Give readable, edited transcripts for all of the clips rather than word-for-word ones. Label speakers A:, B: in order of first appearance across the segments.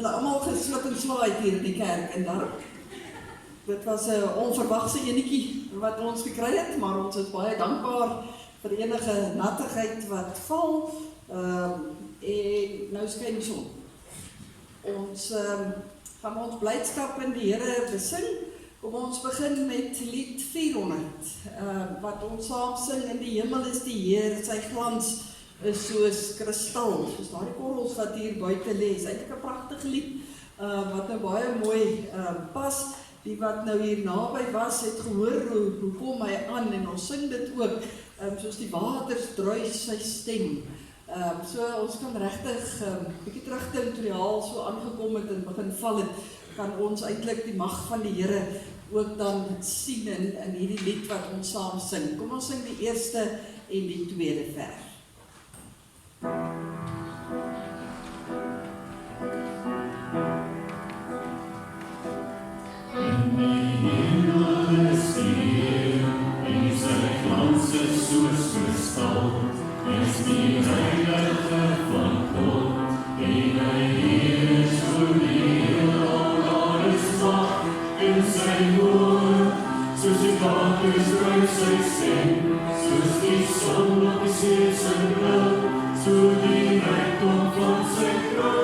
A: Hulle allemaal geslip en swaai hier in die kerk en daar. Dit was 'n onverwagse enetjie wat ons gekry het, maar ons is baie dankbaar vir enige nattigheid wat val. En nou skyn die son. Ons gaan ons blydskap in die Here besing. Kom ons begin met lied 400, wat ons saam sing: in die hemel is die Heer, sy glans is soos kristal, soos daardie korrels wat hier buite lê. Is eintlik 'n pragtige lied, wat nou baie mooi pas. Die wat nou hier naby was, het gehoor hoe kom hy aan, en ons sing dit ook, soos die waters druis sy stem. So ons kan regtig bietjie terugdink toe die haal so aangekom het en begin val het, kan ons eintlik die mag van die Here ook dan sien in hierdie lied wat ons saam sing. Kom ons sing die eerste en die tweede vers.
B: In die hemel is die Heer, en sy glans is soos kristal, is die heilige van God, en hy heers oor die heelal, daar is mag in sy woord, soos die waters druis sy stem, soos die son op die see sy bril, so die rykdom van sy kroon.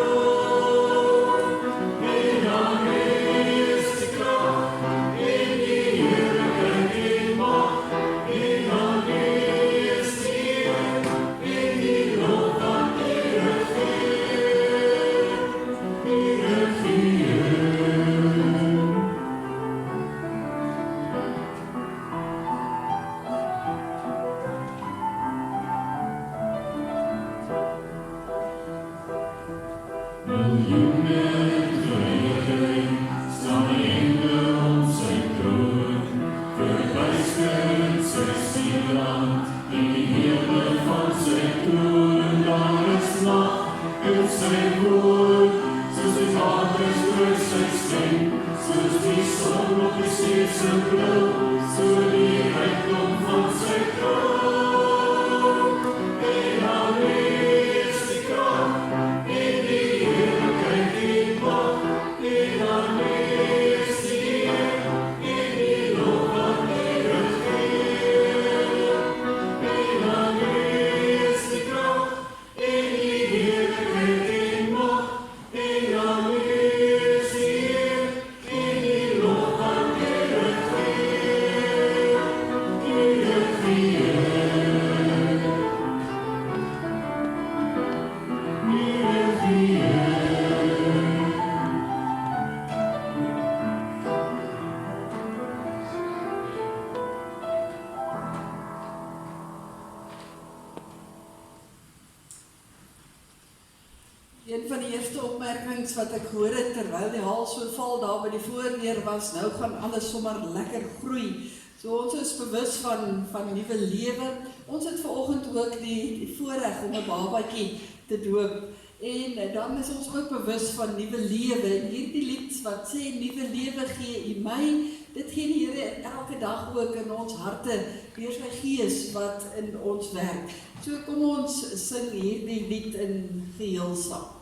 A: Een van die eerste opmerkings wat ek hoor het terwyl die haal so val daar by die voordeur was, nou gaan alles sommer lekker groei. So ons is bewus van nuwe lewe. Ons het vanoggend ook die voorreg om 'n babatjie te doop. En dan is ons ook bewus van nuwe lewe. En hierdie lied wat sê nuwe lewe gee U my, dit gee die Here elke dag ook in ons harte deur sy Gees wat in ons werk. So kom ons sing hierdie lied in geheel saam.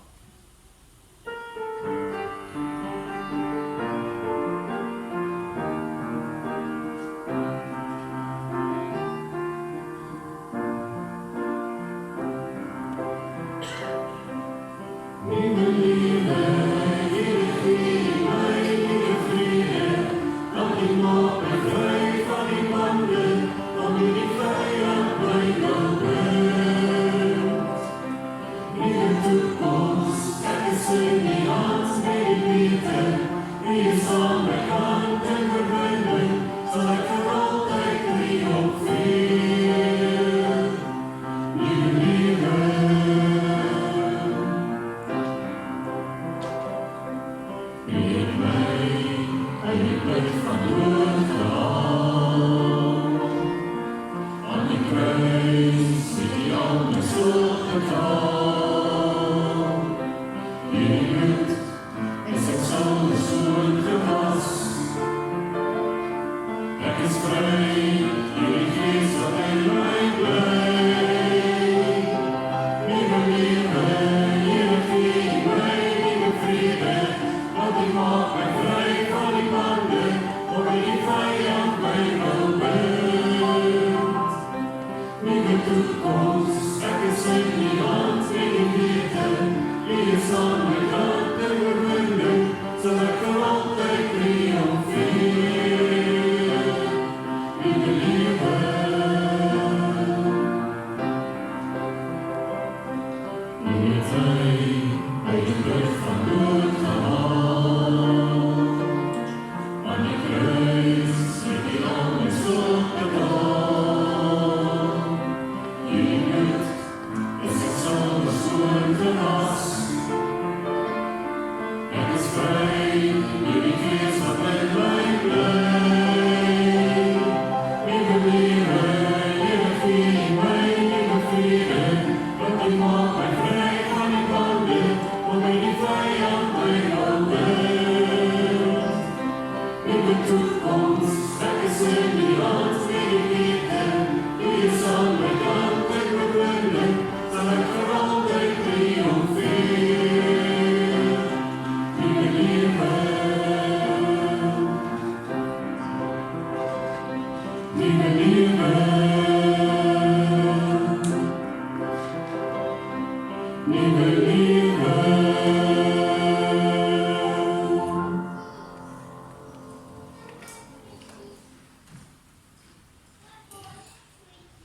B: Freedom.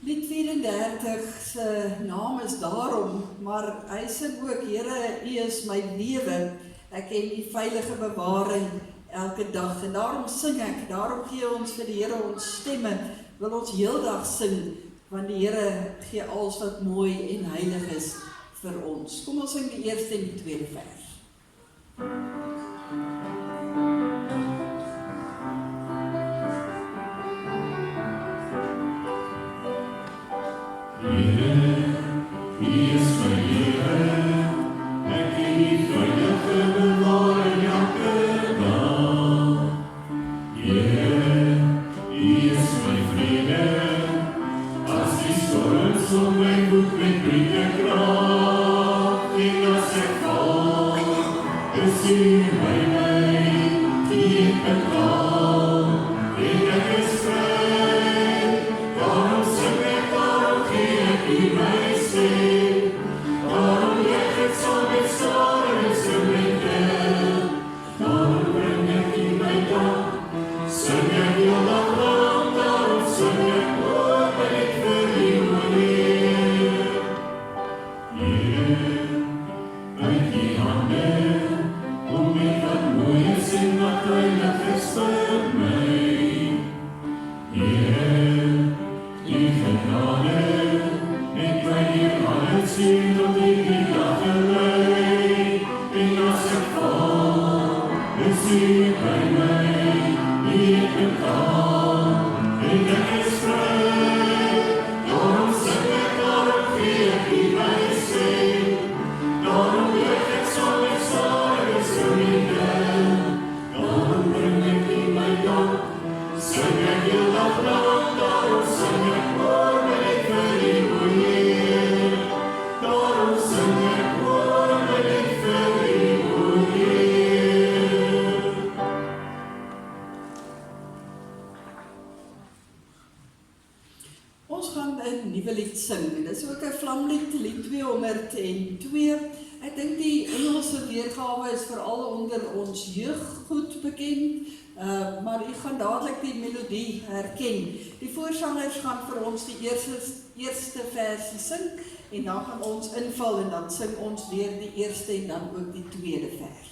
A: Lied 34 se naam is daarom, maar hy sing ook, Here, U is my lewe, ek ken die veilige bewaring elke dag, en daarom sing ek, daarom gee ons vir die Here ons stemme, wil ons heeldag sing, want die Here gee alles wat mooi en heilig is vir ons. Kom ons sing die eerste en die tweede vers. Ons gaan 'n nuwe lied sing. Dit is ook 'n vlamlied, lied 202. Ek dink die Engelse weergawe is veral onder ons jeug goed bekend, maar u gaan dadelik die melodie herken. Die voorsangers gaan vir ons die eerste versie sing en dan gaan ons inval en dan sing ons weer die eerste en dan ook die tweede vers.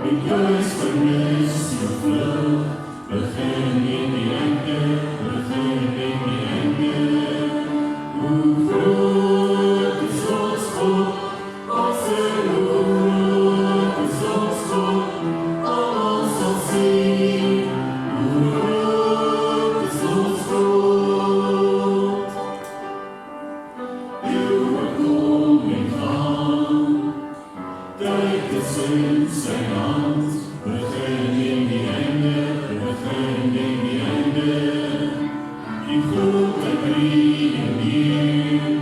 B: in duisternis gevlucht, begin in die enge, hoe groot is ons God, als hoe groot is ons God, almal sal zien, hoe groot is ons God. Eeuwen kom en gaan, tijd is in zijn hand, begin in die enge, die grote drie in één.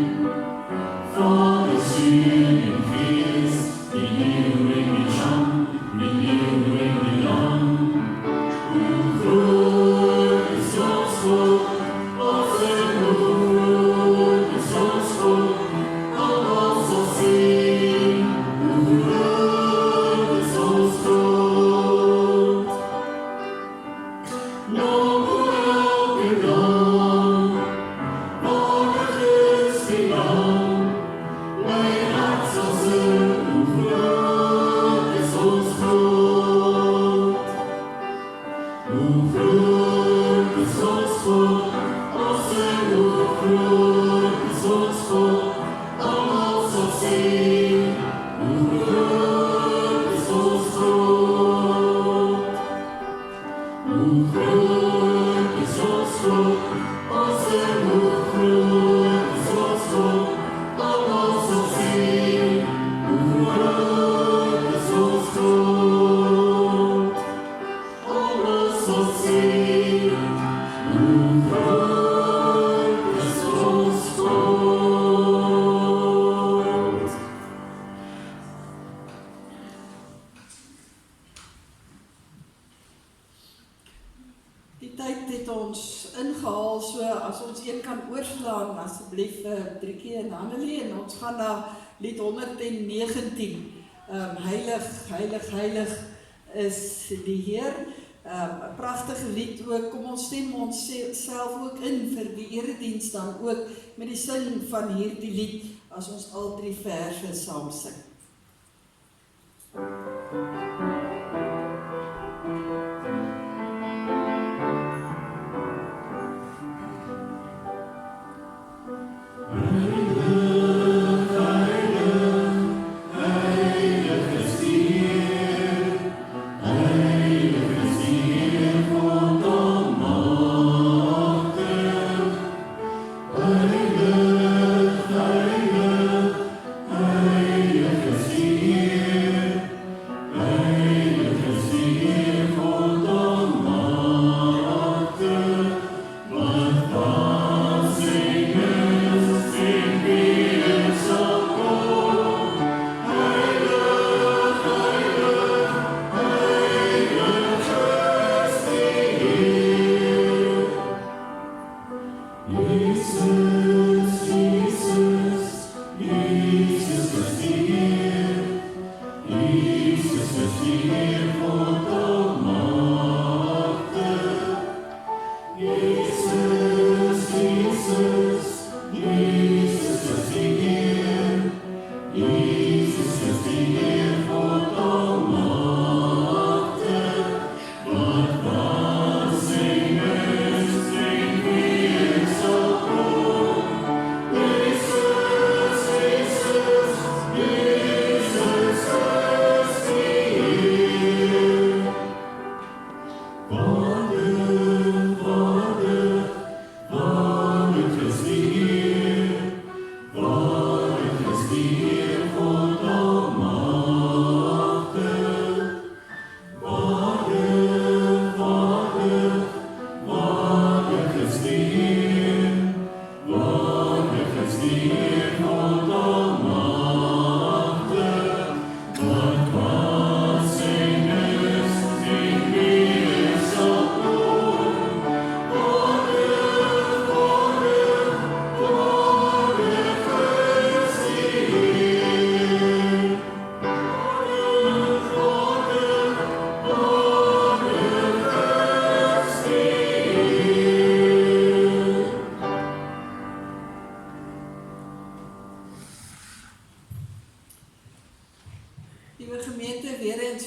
B: Vader, Zoon en Geest, die leeuw in die lam, die leeuw in die lam. Hoe groot is ons God, als hoe groot is ons God, almal sal zien, hoe groot is ons God. Long elke dag, waardig is die naam, my hart sal sing, hoe groot is ons God. Hoe groot is ons God, als hoe groot is ons God, almal sal zien, hoe groot is ons God. Hoe groot is ons God, als hoe groot is ons God, almal sal zien, hoe groot is ons God. Almal sal zien, hoe groot is ons God.
A: Die tyd het ons ingehaal, so as ons een kan oorslaan, asseblief Driekie en Annelie, en ons gaan na lied 119. Heilig, heilig, heilig is die Heer. 'n Pragtige lied ook, kom ons stem ons self ook in vir die erediens dan ook met die sin van hierdie lied, as ons al 3 verse saam sing.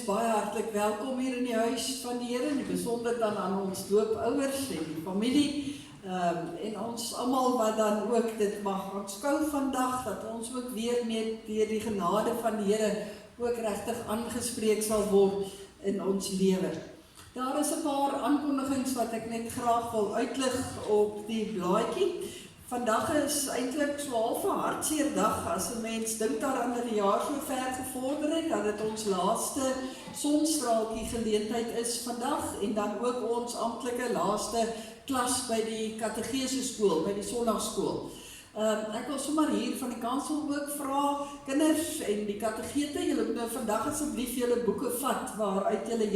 A: baie hartlik welkom hier in die huis van die Here, en besonder dan aan ons doopouers en die familie, en ons almal wat dan ook dit mag aanskou vandag, dat ons ook weer net deur die genade van die Here ook regtig aangespreek sal word in ons lewe. Daar is 'n paar aankondigings wat ek net graag wil uitlig op die blaadjie. Vandag is eintlik so half 'n hartseer dag as 'n mens dink daaraan dat die jaar so ver gevorder het, dat dit ons laaste sonstraaltjie geleentheid is vandag, en dan ook ons amptelike laaste klas by die katedese skool, by die sondagskool. Ek wil sommer hier van die kansel ook vra, kinders en die katedete, julle moet nou vandag asseblief julle boeke vat, waaruit julle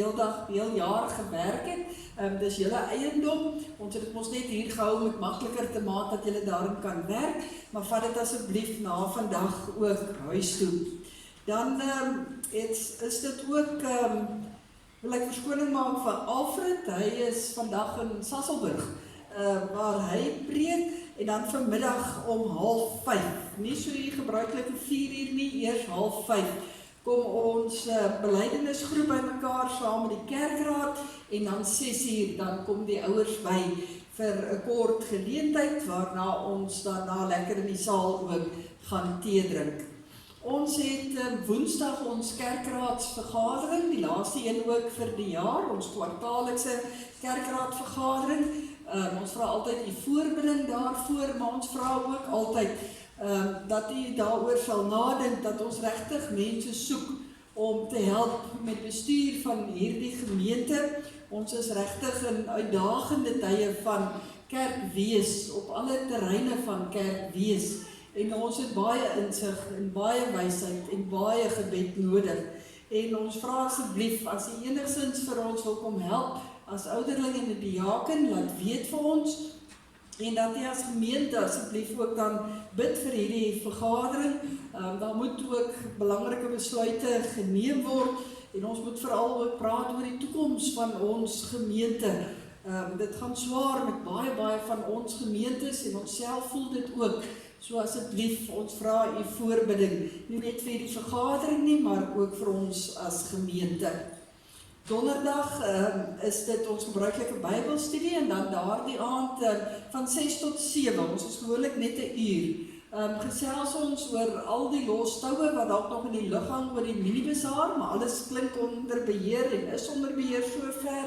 A: heel jaar gewerk het. Dis julle eiendom, ons het dit mos net hier gehou met makliker te maak dat julle daarin kan werk, maar vat dit asseblief na vandag ook huis toe. Dan is dit ook, wil ek verskoning maak van Alfred, hy is vandag in Sasolburg, waar hy preek, en dan vanmiddag om 4:30, nie so die gebruikelike 4 uur nie, eers 4:30, kom ons belydenisgroep by mekaar saam met die kerkraad, en dan 6 uur, dan kom die ouers by vir 'n kort geleentheid, waarna ons daarna lekker in die saal ook gaan tee drink. Ons het woensdag ons kerkraadsvergadering, die laaste een ook vir die jaar, ons kwartaallikse kerkraadvergadering. Ons vra altyd die voorbereiding daarvoor, maar ons vra ook altyd dat u daaroor sal nadink, dat ons regtig mense soek om te help met bestuur van hierdie gemeente. Ons is regtig in uitdagende tye van kerkwees, op alle terreine van kerkwees, en ons het baie insig en baie wysheid en baie gebed nodig. En ons vra asseblief, as u enigstens vir ons wil kom help, as ouderling en 'n diaken, laat weet vir ons, en dat jy as gemeente asseblief ook dan bid vir hierdie vergadering. Daar moet ook belangrike besluite geneem word, en ons moet veral ook praat oor die toekoms van ons gemeente. Dit gaan swaar met baie van ons gemeentes, en ons self voel dit ook. So asseblief, ons vra u voorbidding, nie net vir die vergadering nie, maar ook vir ons as gemeente. Donderdag is dit ons gebruikelike Bybelstudie, en dan daardie aand van 6 tot 7, ons is gewoonlik net 1 uur. Gesels ons oor al die los toue wat dalk nog in die lug hang oor die mini-bazaar, maar alles klink onder beheer en is onder beheer sover.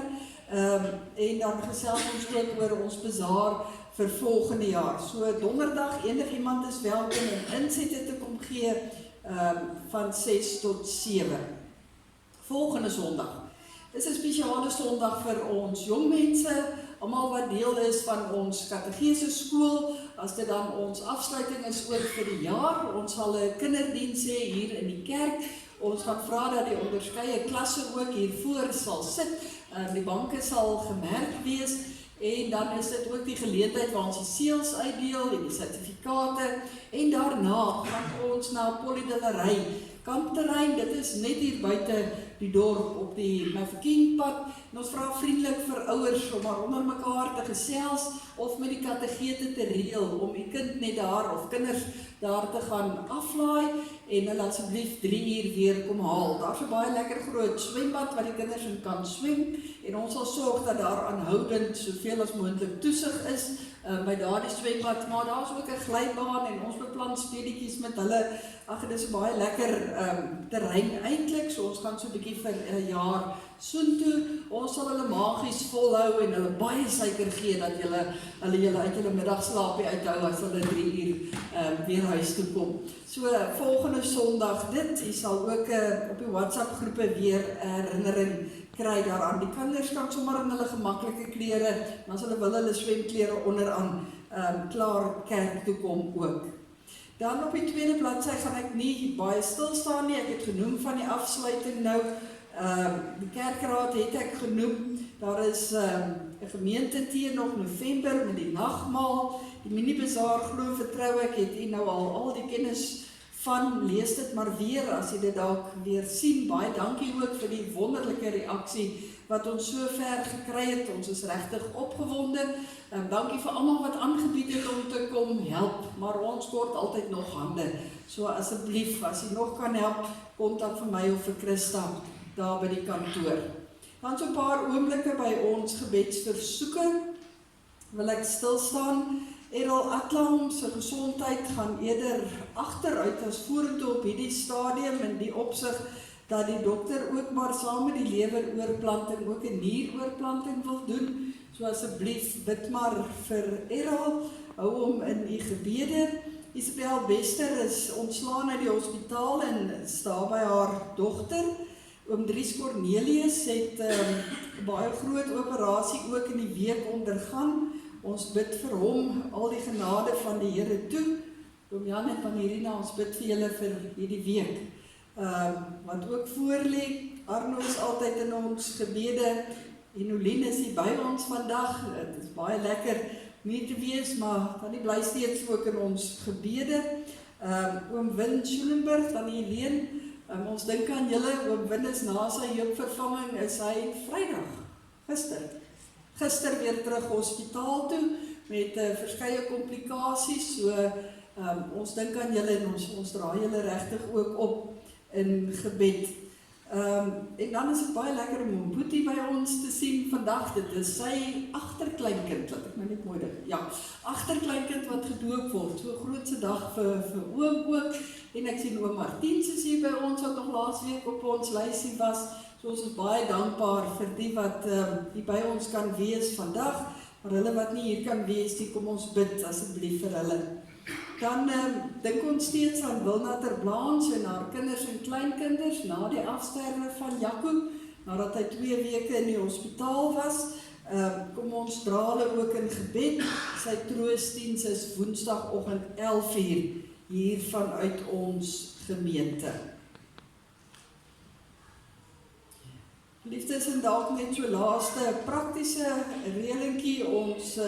A: En dan gesels ons ook oor ons bazaar vir volgende jaar. So donderdag, enigiemand is welkom om insette te kom gee van 6 tot 7. Volgende Sondag is 'n spesiale Sondag vir ons jong mense, almal wat deel is van ons katedese skool, as dit dan ons afsluiting is ook vir die jaar. Ons sal 'n kinderdiens hê hier in die kerk. Ons gaan vra dat die onderskeie klasse ook hier voor sal sit. Die banke sal gemerk wees, en dan is dit ook die geleentheid waar ons die seels uitdeel en die sertifikate, en daarna gaan ons na Polydillery kampterrein. Dit is net hier buite die dorp op die Mafekingpad, en ons vra vriendelik vir ouers om maar onder mekaar te gesels of met die katedete te reël om die kind net daar of kinders daar te gaan aflaai en hulle asseblief 3 uur weer kom haal. Daar's 'n baie lekker groot swembad wat die kinders in kan swem, en ons sal sorg dat daar aanhoudend soveel as moontlik toesig is by daardie swembad, maar daar's ook 'n glybaan en ons beplan speletjies met hulle. Ag, dit is 'n baie lekker terrein eintlik, so ons gaan so 'n bietjie vir 'n jaar soontoe. Ons sal hulle magies volhou en hulle baie suiker gee dat hulle uit hulle middagslaapie uithou as hulle 3 uur weer huis toe kom. So volgende Sondag dit, jy sal ook op die WhatsApp groepe weer herinnering kry daaraan. Die kinders kan sommer in hulle gemaklike klere, en as hulle wil hulle swemklere onderaan klaar kerk toe kom ook. Dan op die tweede bladsy gaan ek nie baie stil staan nie, ek het genoem van die afsluiting nou. Die kerkraad het ek genoem, daar is 'n gemeente nog November met die nagmaal, die mini-bazaar glo vertrou ek, het u nou al die kennis van, lees dit maar weer as jy dit dalk weer sien. Baie dankie ook vir die wonderlike reaksie wat ons so ver gekry het, ons is regtig opgewonde. Dankie vir almal wat aangebied het om te kom help, maar ons kort altyd nog hande. So asseblief, as jy nog kan help, kontak vir my of vir Christa, daar by die kantoor. Dan so 'n paar oomblikke by ons gebedsversoeke, wil ek stil staan. Errol Atlam se gesondheid gaan eerder agteruit as vorentoe op hierdie stadium, in die opsig dat die dokter ook maar saam met die leweroorplanting ook 'n nieroorplanting wil doen. So asseblief bid maar vir Errol, hou hom in u gebede. Isabel Bester is ontslaan uit die hospitaal en staan by haar dogter. Oom Dries Cornelius het 'n baie groot operasie ook in die week ondergaan. Ons bid vir hom al die genade van die Here toe. Oom Jan en van Irina, ons bid vir julle vir hierdie week. Wat ook voor lê, Arno is altyd in ons gebede. Enoline is hier by ons vandag. Dit is baie lekker nie te wees, maar Tannie bly steeds ook in ons gebede. Oom Win Schulenburg, Tannie Helene, ons dink aan julle. Oom Win is na sy heupvervanging, is hy Vrydag, gister weer terug hospitaal toe met verskeie komplikasies. So ons dink aan julle en ons dra julle regtig ook op in gebed. En dan is dit baie lekker om Boetie by ons te sien vandag. Dit is sy agterkleinkind, laat ek my net mooi dink. Ja, agterkleinkind wat gedoop word. So 'n grootse dag vir oom ook. En ek sien oom Martiens is hier by ons wat nog laasweek op ons lysie was. So ons is baie dankbaar vir die wat hier by ons kan wees vandag. Maar hulle wat nie hier kan wees, die kom ons bid asseblief vir hulle. Dan dink ons steeds aan Wilna ter Blaans en haar kinders en kleinkinders na die afsterwe van Jaco, nadat hy 2 weke in die hospitaal was. Kom ons dra hulle ook in gebed. Sy troostdiens is Woensdagoggend 11:00 hier vanuit ons gemeente. Liefdes, en dalk net so laaste praktiese reëlingkie, ons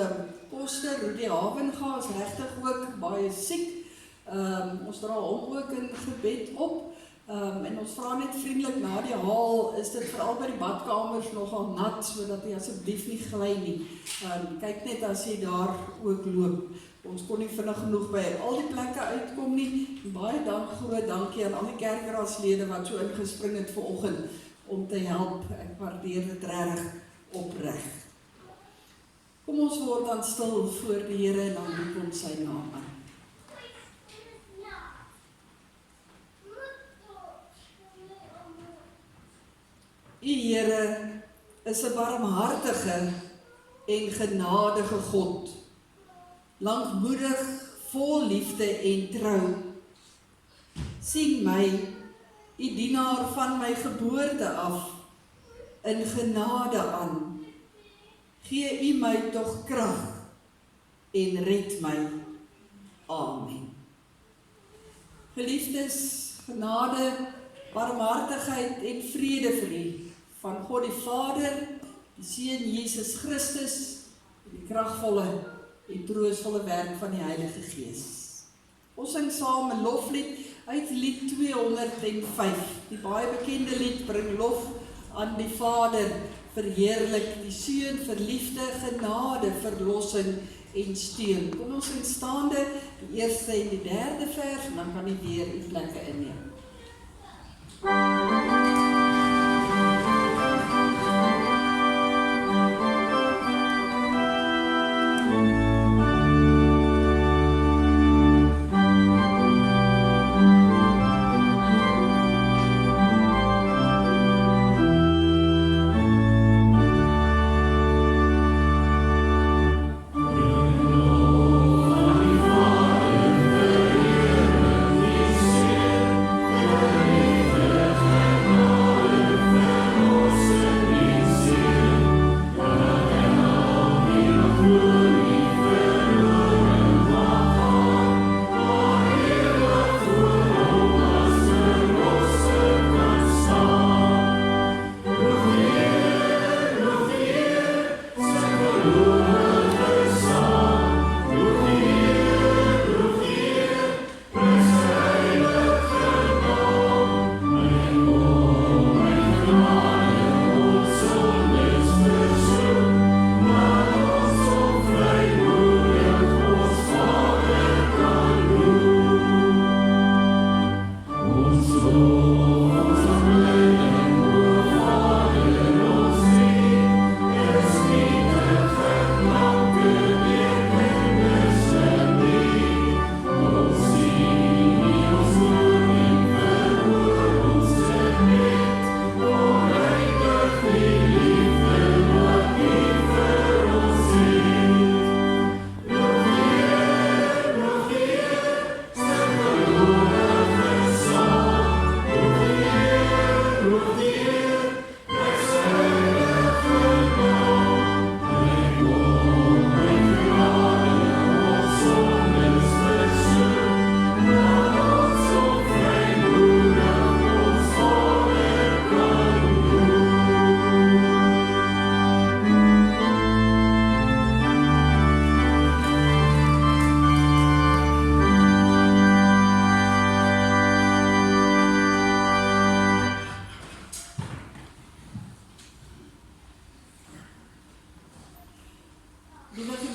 A: koster, Rudy Havenga is regtig ook baie siek. Ons dra hom ook in gebed op. En ons vra net vriendelik na die haal, is dit veral by die badkamers nogal nat, sodat hy asseblief nie gly nie. Kyk net as jy daar ook loop. Ons kon nie vinnig genoeg by al die plekke uitkom nie. Baie groot dankie aan al die kerkraadslede wat so ingespring het vanoggend om te help. Ek waardeer dit regtig opreg. Kom ons word dan stil voor die Here en dan roep ons sy naam aan. U Here is 'n barmhartige en genadige God, lankmoedig, vol liefde en trou. Sien my, u dienaar van my geboorte af, in genade aan. Gee u my tog krag en red my. Amen. Geliefdes, genade, barmhartigheid en vrede vir u van God die Vader, die Seun Jesus Christus, en die kragvolle en troostvolle werk van die Heilige Gees. Ons sing saam 'n loflied uit lied 205. Die baie bekende lied bring lof aan die Vader, verheerlik die Seun vir liefde, genade, verlossing en steun. Kom ons sing staande die eerste en die derde vers, en dan kan u weer u plekke inneem.
B: Amen.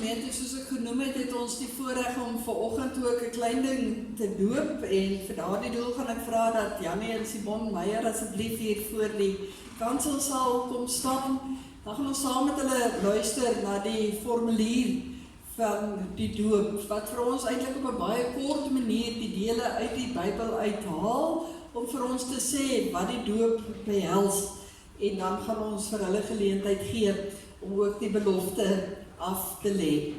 A: gemeente, soos ek genoem het ons die voorreg om vanoggend ook 'n klein ding te doop en vir daardie doel gaan ek vra dat Jannie en Simon Meyer asseblief hier voor die kanselsaal kom staan. Dan gaan ons saam met hulle luister na die formulier van die doop, wat vir ons eintlik op 'n baie kort manier die dele uit die Bybel uithaal, om vir ons te sê wat die doop behels, en dan gaan ons vir hulle geleentheid gee om ook die belofte af te lê.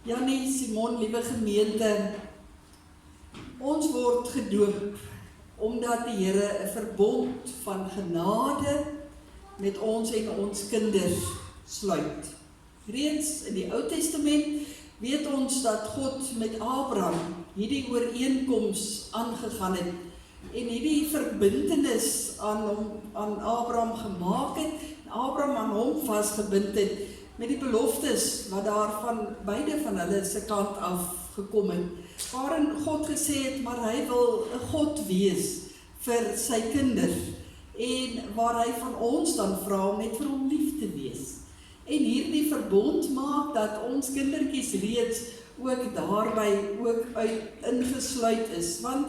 A: Jannie, Simon, liewe gemeente, ons word gedoop omdat die Here 'n verbond van genade met ons en ons kinders sluit. Reeds in die Ou Testament weet ons dat God met Abraham hierdie ooreenkoms aangegaan het en hierdie verbintenis aan Abraham gemaak het, en Abraham aan hom vasgebind het met die beloftes wat daar van beide van hulle se kant af gekom het, waarin God gesê het, maar hy wil 'n God wees vir sy kinders, en waar hy van ons dan vra om net vir hom lief te wees. En hierdie verbond maak dat ons kindertjies reeds ook daarby ook uit ingesluit is, want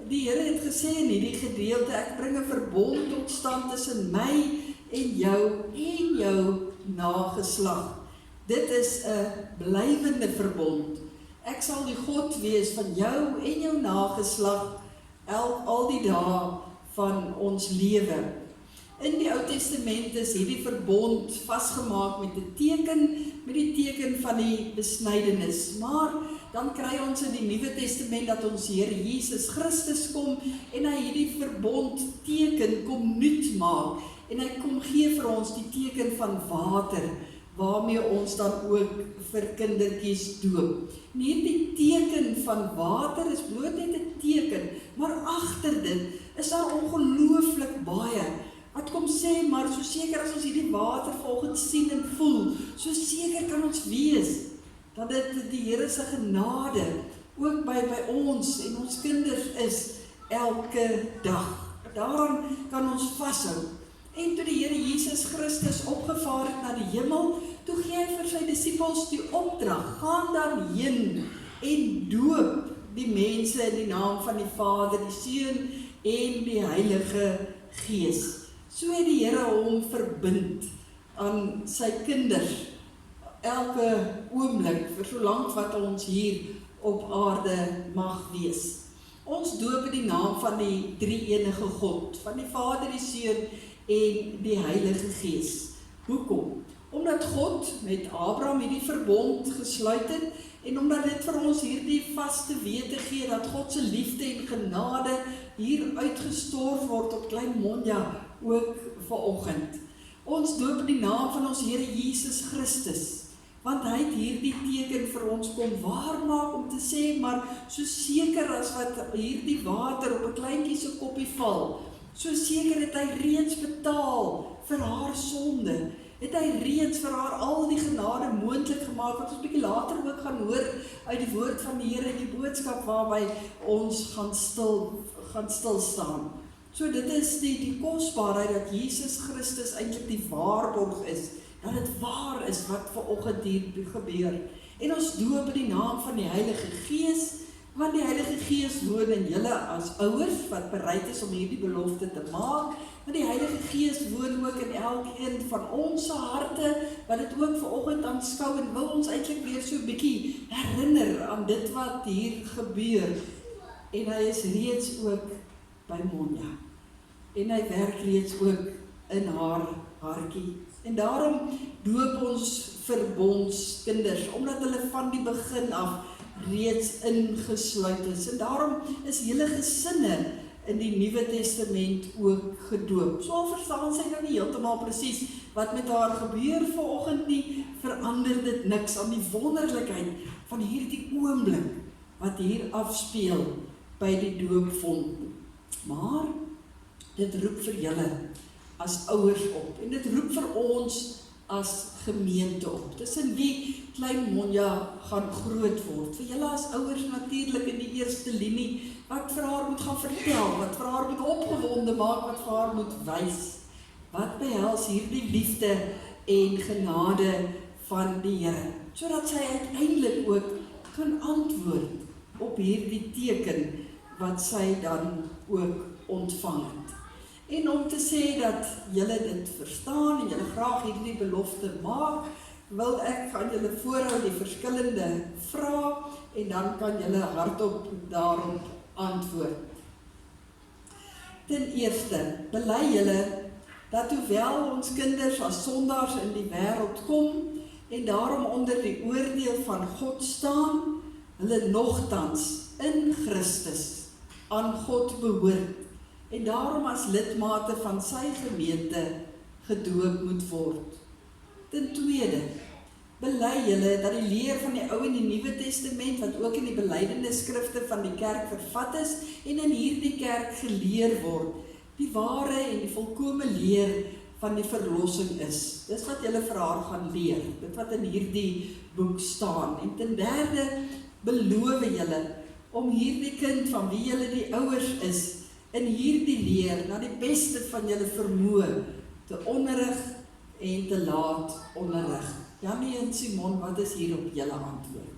A: die Here het gesê in hierdie gedeelte, ek bring 'n verbond tot stand tussen my en jou nageslag. Dit is 'n blywende verbond. Ek sal die God wees van jou en jou nageslag al die dae van ons lewe. In die Ou Testament is hierdie verbond vasgemaak met die teken van die besnydenis. Maar dan kry ons in die Nuwe Testament dat ons Here Jesus Christus kom en hy hierdie verbond teken kom nuut maak. En hy kom gee vir ons die teken van water, waarmee ons dan ook vir kindertjies doop. En hierdie teken van water is bloot net 'n teken, maar agter dit is daar ongelooflik baie. Wat kom sê, maar so seker as ons hierdie water volgens sien en voel, so seker kan ons wees, dat dit die Here se genade ook by ons en ons kinders is, elke dag. Daaraan kan ons vashou. En toe die Here Jesus Christus opgevaar het na die hemel, toe gee hy vir sy disippels die opdrag, gaan dan heen en doop die mense in die naam van die Vader, die Seun en die Heilige Gees. So het die Here hom verbind aan sy kinders, elke oomblik, vir so lank wat ons hier op aarde mag wees. Ons doop in die naam van die drie-enige God, van die Vader, die Seun en die Heilige Gees. Hoekom? Omdat God met Abraham hierdie verbond gesluit het, en omdat dit vir ons hierdie vaste wete gee, dat God se liefde en genade hier uitgestort word op Klein Monja, ook vanoggend. Ons doop in die naam van ons Here Jesus Christus, want hy het hierdie teken vir ons kom waarmaak om te sê, maar so seker as wat hierdie water op 'n kleintjie se koppie val, so seker het hy reeds betaal vir haar sonde, het hy reeds vir haar al die genade moontlik gemaak, wat ons bietjie later ook gaan hoor uit die woord van die Here, die boodskap waarby ons gaan stil staan. So dit is die kosbaarheid dat Jesus Christus eintlik die waarborg is, dat dit waar is wat vanoggend hier gebeur. En ons doop in die naam van die Heilige Gees, want die Heilige Gees woon in julle as ouers wat bereid is om hierdie belofte te maak, want die Heilige Gees woon ook in elkeen van ons harte, wat dit ook vanoggend aanskou en wil ons eintlik weer so 'n bietjie herinner aan dit wat hier gebeur. En hy is reeds ook by Monja. En hy werk reeds ook in haar hartjie. En daarom doop ons verbondskinders, omdat hulle van die begin af reeds ingesluit is. En daarom is hele gesinne in die Nuwe Testament ook gedoop. So al verstaan sy nou nie heeltemal presies wat met haar gebeur vanoggend nie, verander dit niks aan die wonderlikheid van hierdie oomblik wat hier afspeel by die doopvond. Maar dit roep vir julle as ouers op, en dit roep vir ons as gemeente op. Tussen wie Klein Monja gaan groot word. Vir julle as ouers natuurlik in die eerste linie, wat vir haar moet gaan vertel, wat vir haar moet opgewonde maak, wat vir haar moet wys. Wat behels hierdie liefde en genade van die Here. sodat sy uiteindelik ook kan antwoord op hierdie teken wat sy dan ook ontvang het. En om te sê dat julle dit verstaan en julle graag hierdie belofte maak, wil ek aan julle voorhou die verskillende vrae en dan kan julle hardop daarop antwoord. Ten eerste, bely julle dat hoewel ons kinders as sondaars in die wêreld kom en daarom onder die oordeel van God staan, hulle nogtans in Christus aan God behoort en daarom as lidmate van sy gemeente gedoop moet word. Ten tweede, bely julle dat die leer van die Ou en die Nuwe Testament, wat ook in die belydenende skrifte van die kerk vervat is en in hierdie kerk geleer word, die ware en die volkome leer van die verlossing is. Dis wat julle vir haar gaan leer, dit wat in hierdie boek staan. En ten derde, beloof julle om hierdie kind van wie julle die ouers is, in hierdie leer na die beste van julle vermoë te onderrig en te laat onderrig. Jannie en Simon, wat is hier op julle antwoord?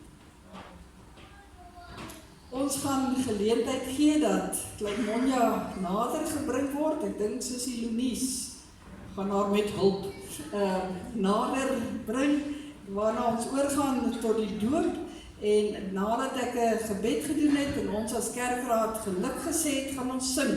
A: Ons gaan geleentheid gee dat klein Monja nader gebring word. Ek dink sussie Lonies gaan haar met hulp nader bring, waarna ons oorgaan tot die doop. En nadat ek 'n gebed gedoen het en ons as kerkraad geluk gesê het, gaan ons sing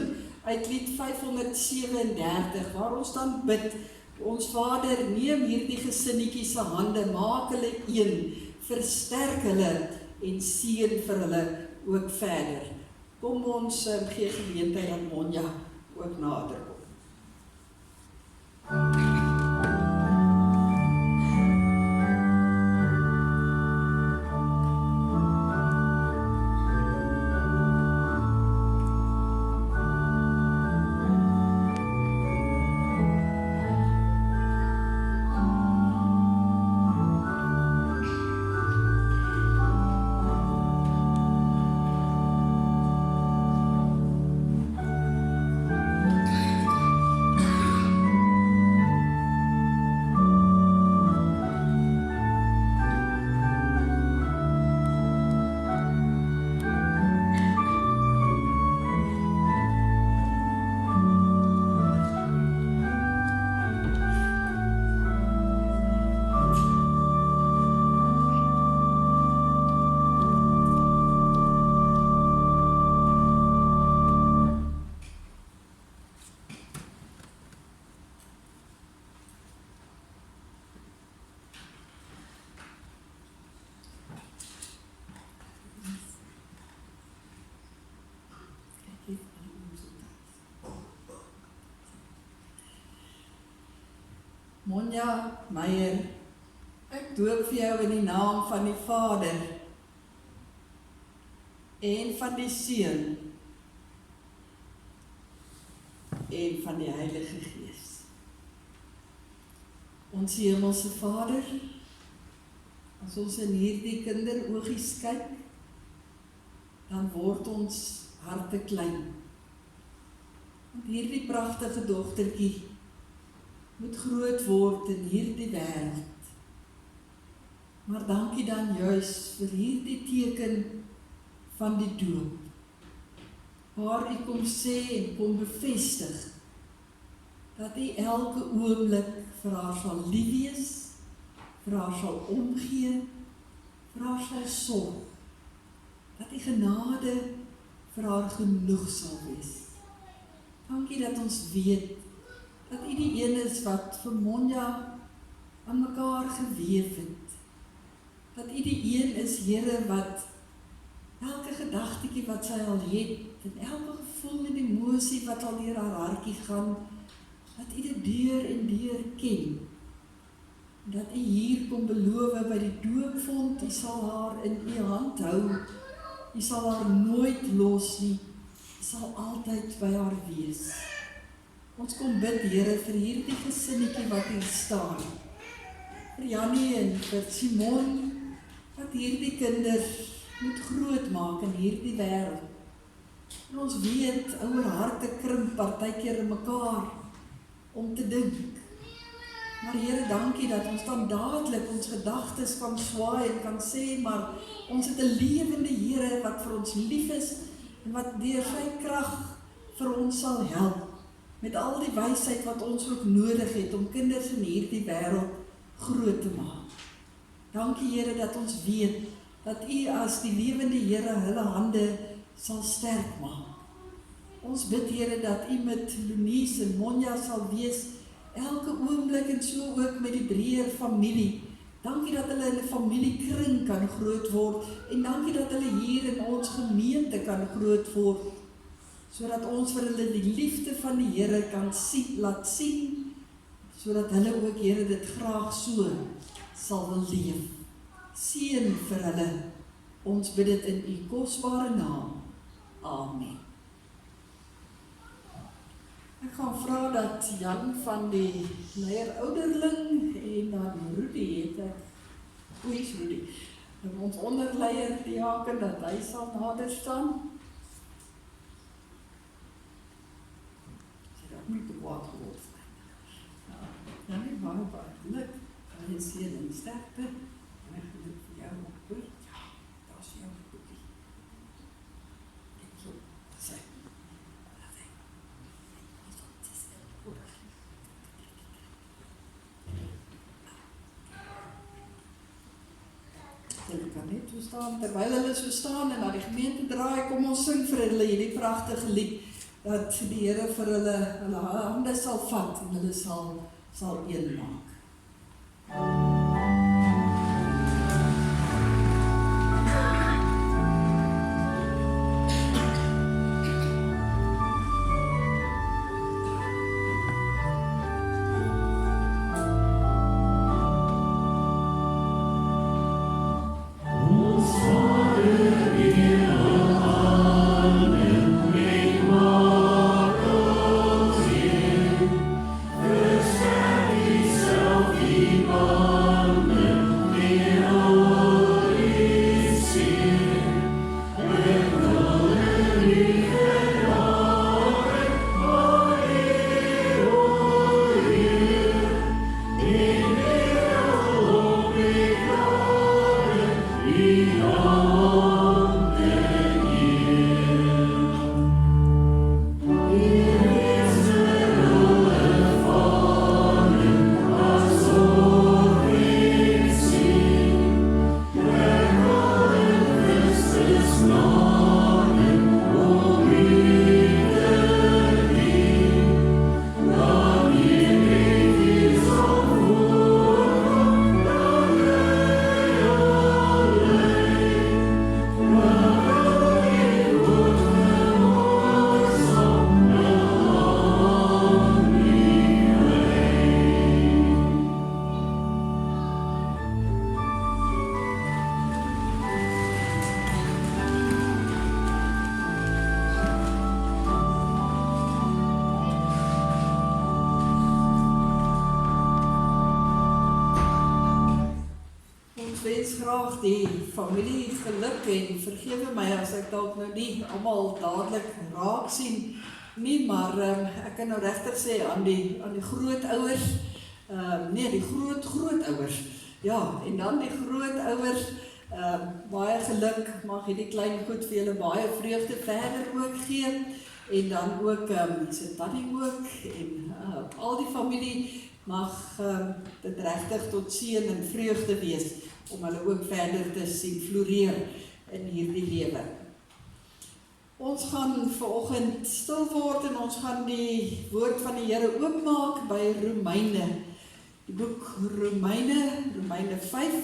A: uit lied 537, waar ons dan bid, ons Vader, neem hierdie gesinnetjie se hande, maak hulle een, versterk hulle en seën vir hulle ook verder. Kom ons gee geleentheid aan Monja ook nader kom. Monja Meyer, ek doop vir jou in die naam van die Vader en van die Seun en van die Heilige Gees. Ons Hemelse Vader, as ons in hierdie kinderoogies kyk, dan word ons harte klein. Want hierdie pragtige dogtertjie moet groot word in hierdie wêreld. Maar dankie dan juis vir hierdie teken van die doop, waar U kom sê en kom bevestig, dat U elke oomblik vir haar sal lief wees, vir haar sal omgee, vir haar sal sorg, dat U genade vir haar genoeg sal wees. Dankie dat ons weet, dat U die een is wat vir Monja aan mekaar geweef het. Dat U die een is, Here, wat elke gedagtetjie wat sy al het, en elke gevoel en emosie wat al deur haar hartjie gaan, dat U dit deur en deur ken. Dat U hier kom beloof by die doopvond, U sal haar in U hand hou, U sal haar nooit los nie, U sal altyd by haar wees. Ons kom bid, Here, vir hierdie gesinnetjie wat hier staan, vir Jannie en vir Simon, wat hierdie kinders moet groot maak in hierdie wêreld. En ons weet, ouer harte krimp partykeer in mekaar om te dink, Maar Here, dankie dat ons dan dadelik ons gedagtes kan swaai en kan sê, maar ons het 'n lewende Here wat vir ons lief is en wat deur sy krag vir ons sal help met al die wysheid wat ons ook nodig het om kinders in hierdie wêreld groot te maak. Dankie Here dat ons weet dat U as die lewende Here hulle hande sal sterk maak. Ons bid Here dat U met Loniese en Monja sal wees elke oomblik en so ook met die breër familie. Dankie dat hulle in 'n familiekring kan groot word en dankie dat hulle hier in ons gemeente kan groot word, sodat ons vir hulle die liefde van die Here kan laat sien, sodat hulle ook Here dit graag so sal wil leef. Seën vir hulle. Ons bid dit in U kosbare naam. Amen. Ek gaan vra dat Jan van die leier ouderling en dan Rudy het ek, oeis Rudy, ons onderleier diaken dat hy sal nader staan. Sy het nie te kwaad geword. Ja, nie baie geluk, baie seën en sterkte, en geluk vir jou ook goed. Ja, daar is jou goedie. En so, sê. Hulle kan net so staan, terwyl hulle so staan en na die gemeente draai, kom ons sing vir hulle hierdie pragtige lied, dat die Here vir hulle hande sal vat en hulle sal een maak. Graag die familie geluk en vergewe my as ek dalk nou nie almal dadelik raak sien nie, maar ek kan nou regtig sê aan die grootouers, nee, die grootouers, ja, en dan die grootouers, baie geluk, mag hierdie klein goed vir julle baie vreugde verder ook gee, en dan ook sy tannie ook, en al die familie mag dit regtig tot seën en vreugde wees, om hulle ook verder te sien floreer in hierdie lewe. Ons gaan vanoggend stil word en ons gaan die woord van die Here oopmaak by Romeine. Die boek Romeine 5.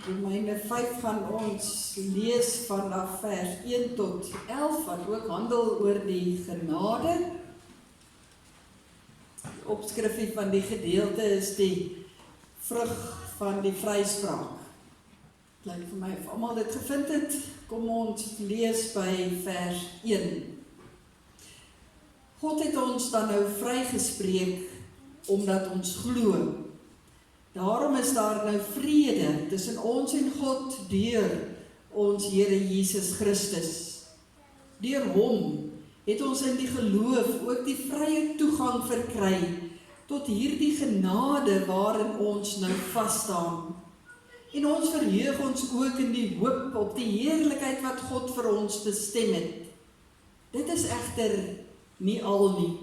A: Romeine 5 gaan ons lees vanaf vers 1 tot 11, wat ook handel oor die genade. Die opskrifie van die gedeelte is die vrug van die vryspraak. Het lyk vir my of almal dit gevind het. Kom ons lees by vers 1. God het ons dan nou vrygespreek omdat ons glo. Daarom is daar nou vrede tussen ons en God deur ons Here Jesus Christus. Deur hom het ons in die geloof ook die vrye toegang verkry tot hierdie genade waarin ons nou vasstaan. En ons verheug ons ook in die hoop op die heerlikheid wat God vir ons bestem het. Dit is egter nie al nie.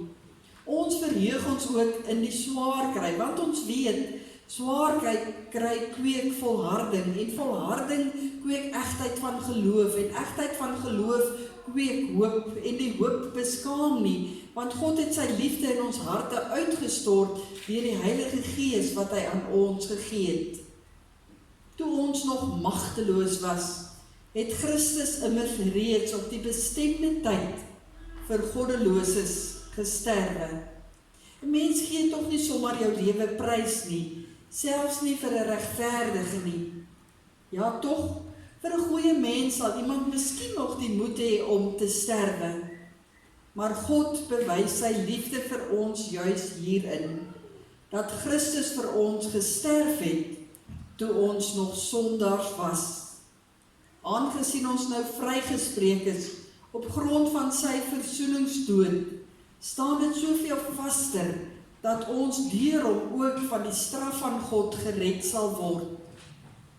A: Ons verheug ons ook in die swaar kry, want ons weet, swaar kry kweek volharding, en volharding kweek egtheid van geloof, en egtheid van geloof kweek hoop, en die hoop beskaam nie, want God het sy liefde in ons harte uitgestort deur die Heilige Gees wat hy aan ons gegee het. Toe ons nog magteloos was, het Christus immers reeds op die bestemde tyd vir goddeloses gesterwe. 'n Mens gee tog nie sommer jou lewe prys nie, selfs nie vir 'n regverdige nie. Ja, tog, vir 'n goeie mens sal iemand miskien nog die moed hê om te sterwe. Maar God bewys sy liefde vir ons juis hierin, dat Christus vir ons gesterf het, toe ons nog sondaars was. Aangesien ons nou vrygespreek is, op grond van sy versoeningsdood, staan dit soveel vaster, dat ons deur hom ook van die straf van God gered sal word.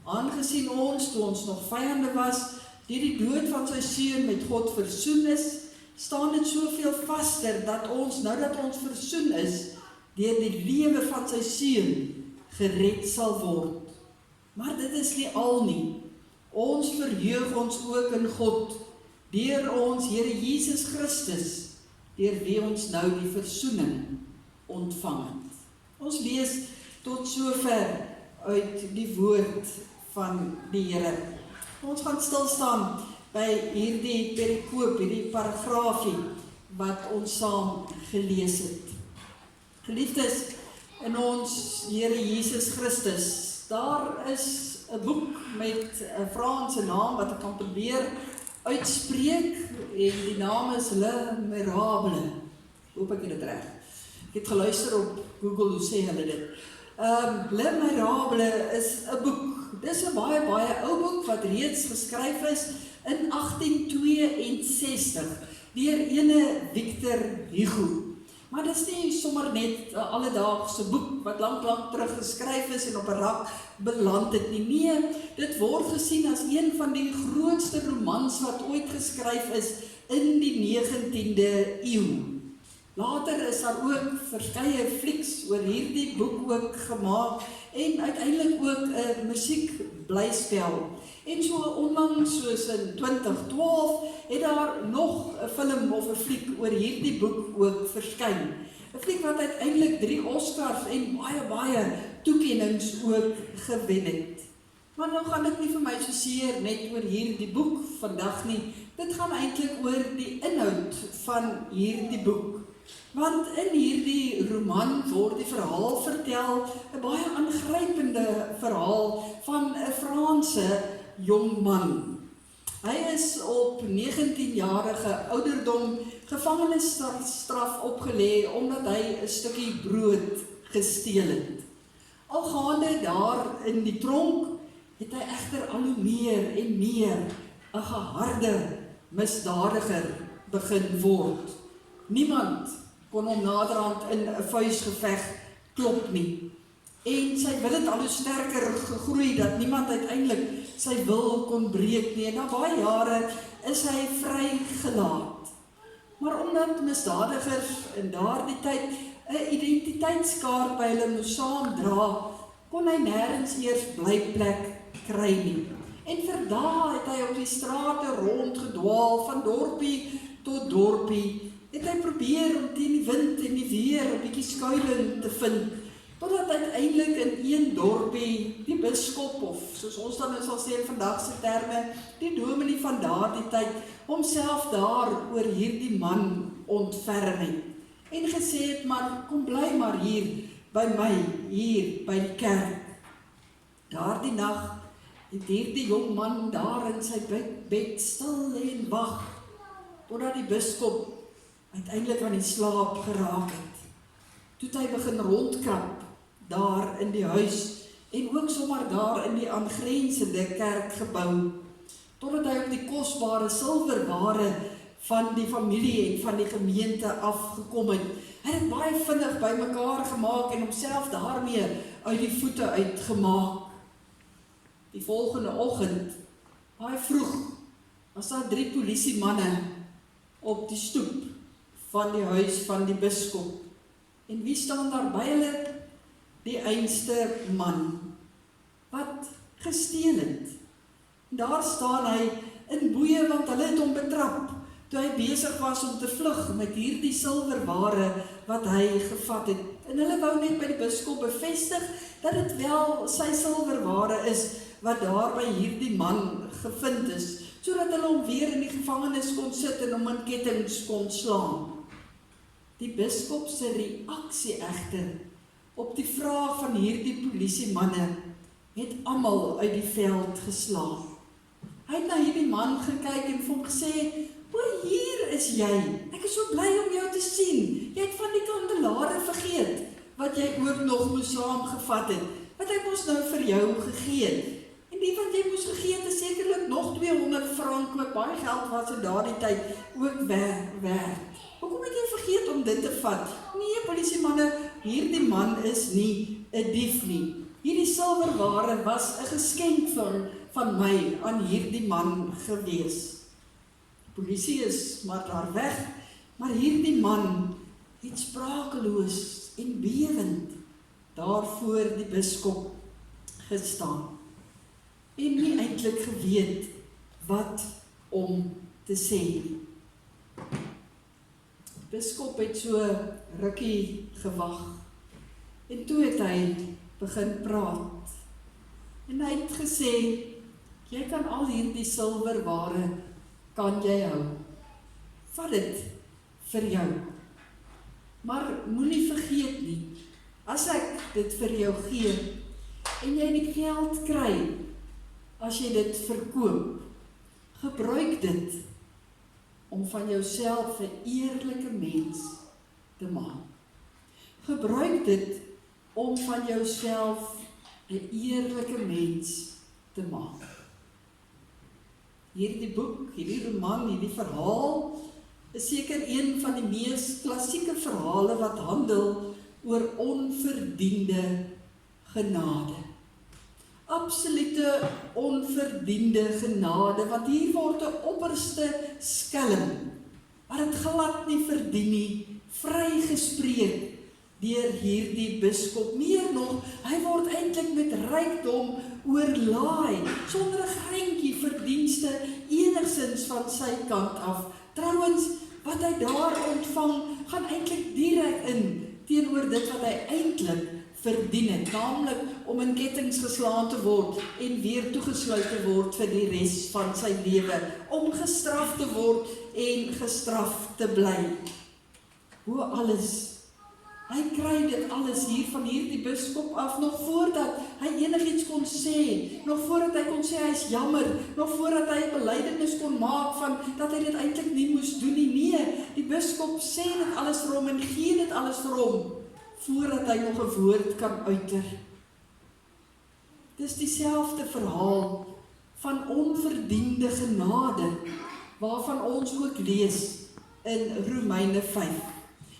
A: Aangesien ons, toe ons nog vyande was, deur die dood van sy seun met God versoen is, staan dit soveel vaster, dat ons, nou dat ons versoen is, deur die lewe van sy seun gered sal word. Maar dit is nie al nie. Ons verheug ons ook in God, deur ons Here Jesus Christus, deur wie ons nou die versoening ontvang het. Ons lees tot sover uit die woord van die Here. Ons gaan stil staan by hierdie perikoop, hierdie paragraafie wat ons saam gelees het. Geliefdes, in ons Here Jesus Christus, daar is 'n boek met 'n Franse naam wat ek kan probeer uitspreek, en die naam is Le Mirable. Hoop ek dit reg. Ek het geluister op Google, hoe sê hulle dit. Le Mirable is 'n boek. Dis 'n baie ou boek wat reeds geskryf is in 1862 deur ene Victor Hugo. Maar dit is nie sommer net 'n alledaagse boek wat lank terug geskryf is en op 'n rak beland het nie. Nee, dit word gesien as een van die grootste romans wat ooit geskryf is in die 19de eeu. Later is daar ook verskeie flieks oor hierdie boek ook gemaak en uiteindelik ook 'n musiekblyspel. En so onlangs, soos in 2012, het daar nog 'n film of 'n fliek oor hierdie boek ook verskyn. 'n Fliek wat uiteindelik 3 Oscars en baie toekennings ook gewen het. Maar nou gaan dit nie vir my soseer net oor hierdie boek vandag nie. Dit gaan eintlik oor die inhoud van hierdie boek. Want in hierdie roman word die verhaal vertel, 'n baie aangrypende verhaal van 'n Franse jong man. Hy is op 19-jarige ouderdom gevangenisstraf opgelê omdat hy 'n stukkie brood gesteel het. Al gaande daar in die tronk het hy egter al hoe meer en meer 'n geharde misdadiger begin word. Niemand kon hom naderhand in 'n vuisgeveg klop nie. En sy wil het al hoe sterker gegroei dat niemand uiteindelik sy wil kon breek nie. Na baie jare is hy vrygelaat. Maar omdat misdadigers in daardie tyd 'n identiteitskaart by hulle moes saamdra, kon hy nêrens eers blyplek kry nie. En vir dae het hy op die strate rondgedwaal, van dorpie tot dorpie. Het hy probeer om teen die wind en die weer 'n bietjie skuilings te vind, totdat uiteindelik in een dorpie die biskop, of soos ons dan sal sê in vandag se terme, die dominee van daardie tyd, homself daar oor hierdie man ontferm het. En gesê het, maar kom bly maar hier by my, hier by die kerk. Daardie nag het hierdie jong man daar in sy bed stil en wag, totdat die biskop uiteindelik aan die slaap geraak het. Toe het hy begin rondkrap daar in die huis en ook sommer daar in die aangrensende kerkgebou, totdat hy op die kosbare silwerware van die familie en van die gemeente afgekom het. Hy het baie vinnig bymekaar gemaak en homself daarmee uit die voete uitgemaak. Die volgende oggend, baie vroeg, was daar 3 polisiemanne op die stoep van die huis van die biskop. En wie staan daar by hulle? Die einste man, wat gesteel het. Daar staan hy in boeye, want hulle het hom betrap, toe hy besig was om te vlug met hierdie silwerware wat hy gevat het. En hulle wou net by die biskop bevestig, dat dit wel sy silwerware is, wat daar by hierdie man gevind is, sodat hulle hom weer in die gevangenis kon sit en hom in kettinge kon slaan. Die biskop se reaksie egter op die vraag van hierdie polisiemanne het almal uit die veld geslaan. Hy het na hierdie man gekyk en vir hom gesê, "O, hier is jy. Ek is so bly om jou te sien. Jy het van die kandelare vergeet wat jy ook nog moes saamgevat het, wat ek ons nou vir jou gegee het. En die wat jy moes gegee het is sekerlik nog 200 frank, wat baie geld was in daardie tyd ook werd. Hoekom het jy vergeet om dit te vat? Nee, polisiemanne, hierdie man is nie 'n dief nie. Hierdie silwerware was 'n geskenk van my aan hierdie man gewees." Die polisie is maar daar weg, maar hierdie man het sprakeloos en bewend daar voor die biskop gestaan en nie eintlik geweet wat om te sê nie. Die biskop het so rukkie gewag en toe het hy begin praat. En hy het gesê, "Jy kan al hierdie silwerware kan jy hou. Vat dit vir jou. Maar moenie vergeet nie, as ek dit vir jou gee en jy die geld kry as jy dit verkoop, gebruik dit om van jouself 'n eerlike mens te maak. Gebruik dit om van jouself 'n eerlike mens te maak." Hierdie boek, hierdie roman, hierdie verhaal is seker een van die mees klassieke verhale wat handel oor onverdiende genade. Absolute onverdiende genade, want hier word 'n opperste skelm, wat het glad nie verdien nie, vrygespreek deur hierdie biskop. Meer nog, hy word eintlik met rykdom oorlaai, sonder 'n greintjie verdienste enigsins van sy kant af. Trouwens, wat hy daar ontvang, gaan eintlik direk in teenoor dit wat hy eintlik verdien het, naamlik om in kettinge geslaan te word en weer toegesluit te word vir die res van sy lewe, om gestraf te word en gestraf te bly. Hoe alles, hy kry dit alles hier van hierdie biskop af, nog voordat hy enigiets kon sê, nog voordat hy kon sê hy is jammer, nog voordat hy 'n belydenis kon maak van dat hy dit eintlik nie moes doen nie. Nee, die biskop sê dit alles vir hom en gee dit alles vir hom, voordat hy nog 'n woord kan uiter. Dis dieselfde verhaal van onverdiende genade, waarvan ons ook lees in Romeine 5.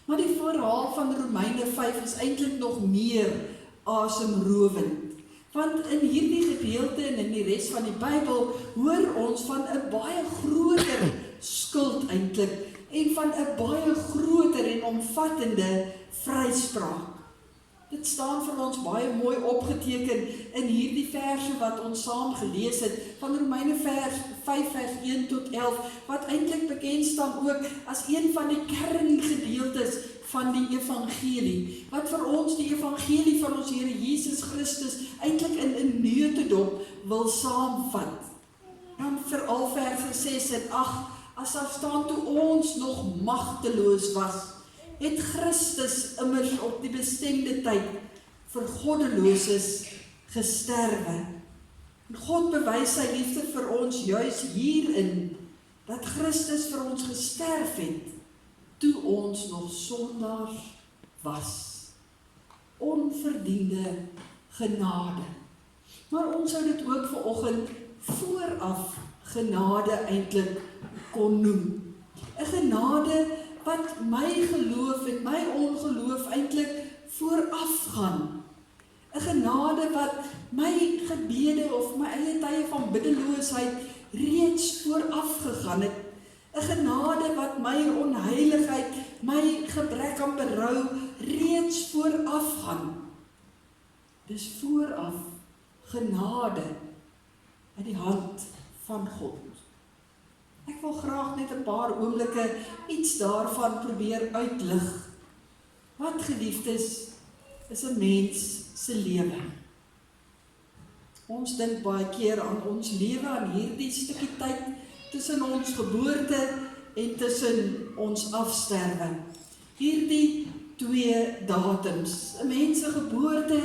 A: Maar die verhaal van Romeine 5 is eintlik nog meer asemrowend. Want in hierdie gedeelte en in die res van die Bybel hoor ons van 'n baie groter skuld eintlik en van 'n baie groter en omvattende vryspraak. Dit staan vir ons baie mooi opgeteken in hierdie verse wat ons saam gelees het, van Romeine 5 vers 1 tot 11, wat eintlik bekend staan ook as een van die kerngedeeltes van die evangelie, wat vir ons die evangelie van ons Here Jesus Christus eintlik in 'n neutedop wil saamvat. Dan veral verse 6 en 8, as daar staan toe ons nog magteloos was, het Christus immers op die bestemde tyd vir goddeloses gesterwe. En God bewys sy liefde vir ons juis hierin, dat Christus vir ons gesterf het, toe ons nog sondaars was. Onverdiende genade. Maar ons sou dit ook vanoggend vooraf genade eintlik kon noem. 'n genade wat my geloof en my ongeloof eintlik vooraf gaan. 'n Genade wat my gebede of my eie tye van biddeloosheid reeds vooraf gegaan het. 'n Genade wat my onheiligheid, my gebrek aan berou reeds vooraf gaan. Dis vooraf genade uit die hand van God. Ek wil graag net 'n paar oomblikke iets daarvan probeer uitlig. Wat geliefdes is 'n mens se lewe. Ons dink baie keer aan ons lewe, aan hierdie stukkie tyd tussen ons geboorte en tussen ons afsterwe. Hierdie twee datums, 'n mens se geboorte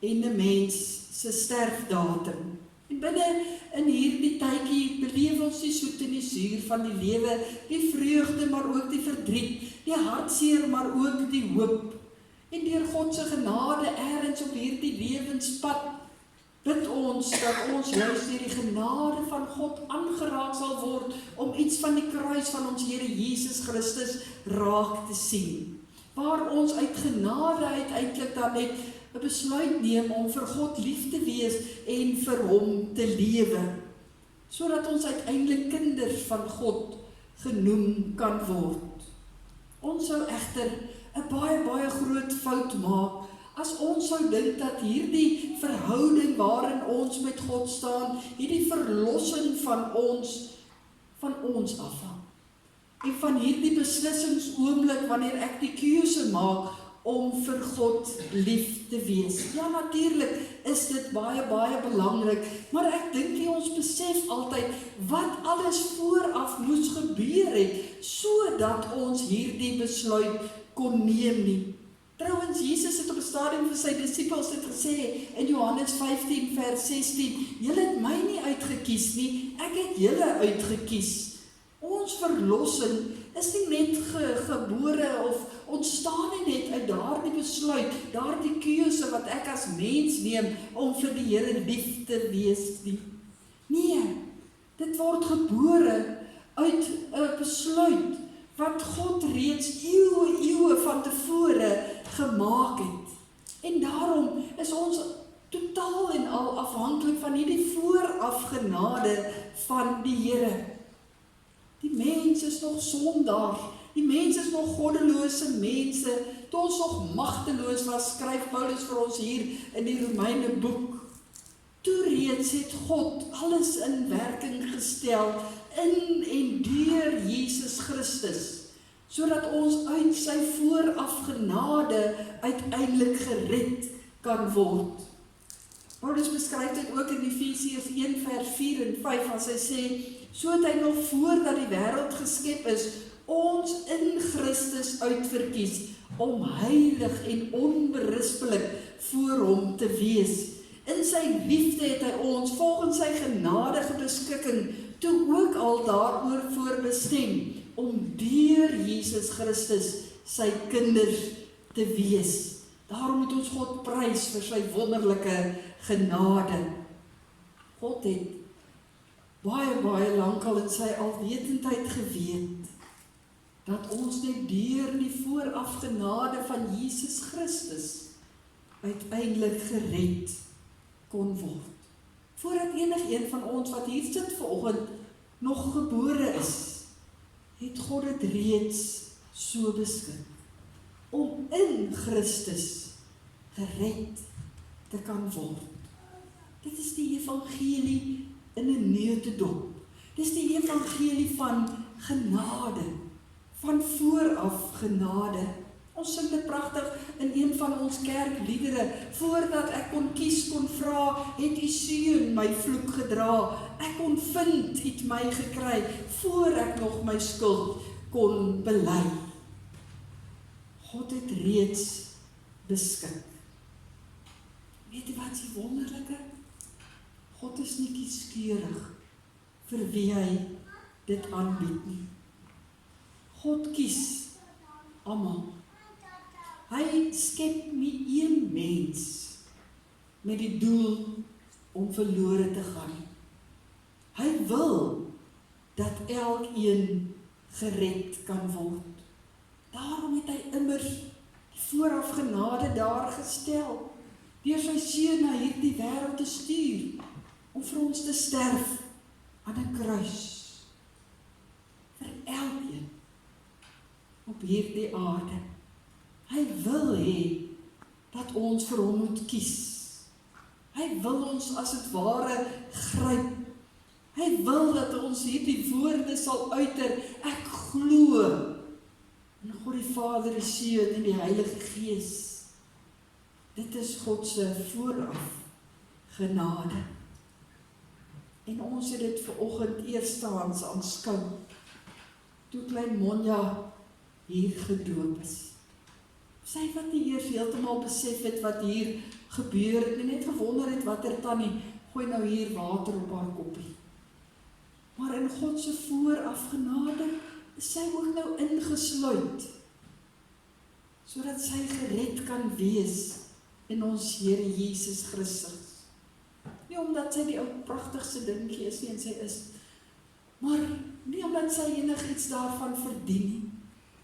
A: en 'n mens se sterfdatum. En binne in hierdie tydjie beleef ons die soet en die suur van die lewe, die vreugde, maar ook die verdriet, die hartseer, maar ook die hoop. En deur God se genade ergens op hierdie lewenspad bid ons dat ons juist deur die genade van God aangeraak sal word om iets van die kruis van ons Here Jesus Christus raak te sien. Waar ons uit genade uiteindelik dan net 'n besluit neem om vir God lief te wees en vir hom te lewe, sodat ons uiteindelik kinders van God genoem kan word. Ons sou egter 'n baie groot fout maak as ons sou dink dat hierdie verhouding waarin ons met God staan, hierdie verlossing van ons afhang. En van hierdie beslissingsoomblik wanneer ek die keuse maak om vir God lief te wees. Ja, natuurlik is dit baie belangrik, maar ek dink nie ons besef altyd wat alles vooraf moes gebeur het, sodat ons hierdie besluit kon neem nie. Trouwens, Jesus het op 'n stadium vir sy disippels dit gesê in Johannes 15 vers 16, julle het my nie uitgekies nie, ek het julle uitgekies. Ons verlossing is nie net gebore of ontstaan nie net uit daardie besluit, daardie keuse wat ek as mens neem om vir die Here lief te wees nie. Nee, dit word gebore uit 'n besluit wat God reeds eeue van tevore gemaak het. En daarom is ons totaal en al afhanklik van hierdie vooraf genade van die Here. Die mens is nog sondaar, die mens is nog goddelose mense, toe ons nog magteloos was, skryf Paulus vir ons hier in die Romeine boek. Toe reeds het God alles in werking gestel, in en deur Jesus Christus, sodat ons uit sy vooraf genade uiteindelik gered kan word. Paulus beskryf dit ook in Efesiërs 1 vers 4 en 5 as hy sê, so het hy nog voordat die wêreld geskep is, ons in Christus uitverkies, om heilig en onberispelik voor hom te wees. In sy liefde het hy ons volgens sy genadige beskikking toe ook al daaroor voorbestem, om deur Jesus Christus sy kinders te wees. Daarom moet ons God prys vir sy wonderlike genade. God het baie lankal in sy alwetendheid geweet, dat ons net deur die vooraf genade van Jesus Christus uiteindelik gered kon word. Voordat enigeen van ons wat hier sit vanoggend nog gebore is, het God dit reeds so beskik, om in Christus gered te kan word. Dit is die evangelie in 'n neutedop. Dit is die evangelie van genade, van vooraf genade. Ons sing dit pragtig in een van ons kerkliedere, voordat ek kon kies, kon vra, het U seun my vloek gedra, ek kon vind, het my gekry, voor ek nog my skuld kon bely. God het reeds beskik. Weet jy wat is die wonderlike? God is nie kieskeurig vir wie hy dit aanbied nie. God kies almal. Hy skep nie een mens met die doel om verlore te gaan. Hy wil dat elkeen gered kan word. Daarom het hy immers die vooraf genade daar gestel, deur sy seun na hierdie wêreld te stuur, om vir ons te sterf aan 'n kruis. Vir elkeen op hierdie aarde. Hy wil hê dat ons vir hom moet kies. Hy wil ons as het ware gryp. Hy wil dat ons hierdie woorde sal uiter, ek glo in God die Vader, die Seun en die Heilige Gees. Dit is God se vooraf genade. En ons het dit vanoggend eerstehands aanskou, toe klein Monja hier gedoop is. Sy wat nie eers heeltemal besef het wat hier gebeur het, en net gewonder het watter tannie gooi nou hier water op haar koppie. Maar in God se vooraf genade is sy ook nou ingesluit, sodat sy gered kan wees in ons Here Jesus Christus. Nie omdat sy die ou pragtigste dingetjie is nie, en sy is, maar nie omdat sy enigiets daarvan verdien nie.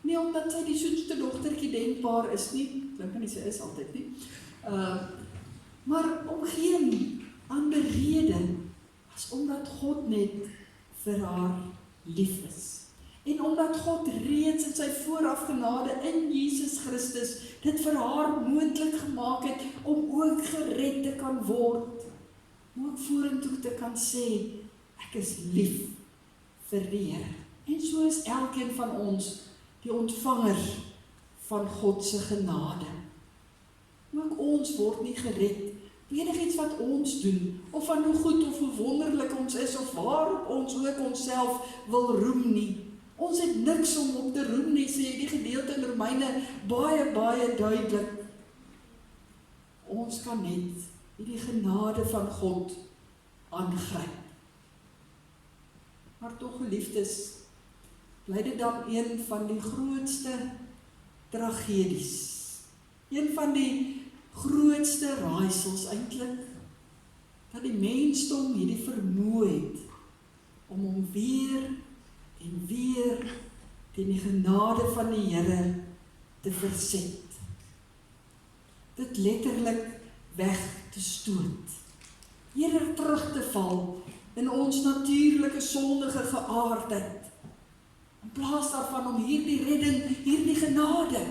A: Nie omdat sy die soetste dogtertjie denkbaar is nie, dink nie sy is altyd nie, maar om geen ander rede as omdat God net vir haar lief is. En omdat God reeds in sy vooraf genade in Jesus Christus dit vir haar moontlik gemaak het om ook gered te kan word, om ook vorentoe te kan sê, ek is lief vir die Here. En so is elkeen van ons die ontvanger van God se genade. Ook ons word nie gered enigiets wat ons doen, of van hoe goed of hoe wonderlik ons is, of waarop ons ook onsself wil roem nie. Ons het niks om op te roem nie, sê die gedeelte in Romeine baie, baie duidelik. Ons kan net die genade van God aangryp. Maar tog, geliefdes, bly dit dan een van die grootste tragedies. Een van die grootste raaisels eintlik, dat die mensdom hierdie vermoë het om hom weer en weer teen die genade van die Here te verset. Dit letterlik weg te stoot. Eerder terug te val in ons natuurlike sondige geaardheid, in plaas daarvan om hierdie redding, hierdie genade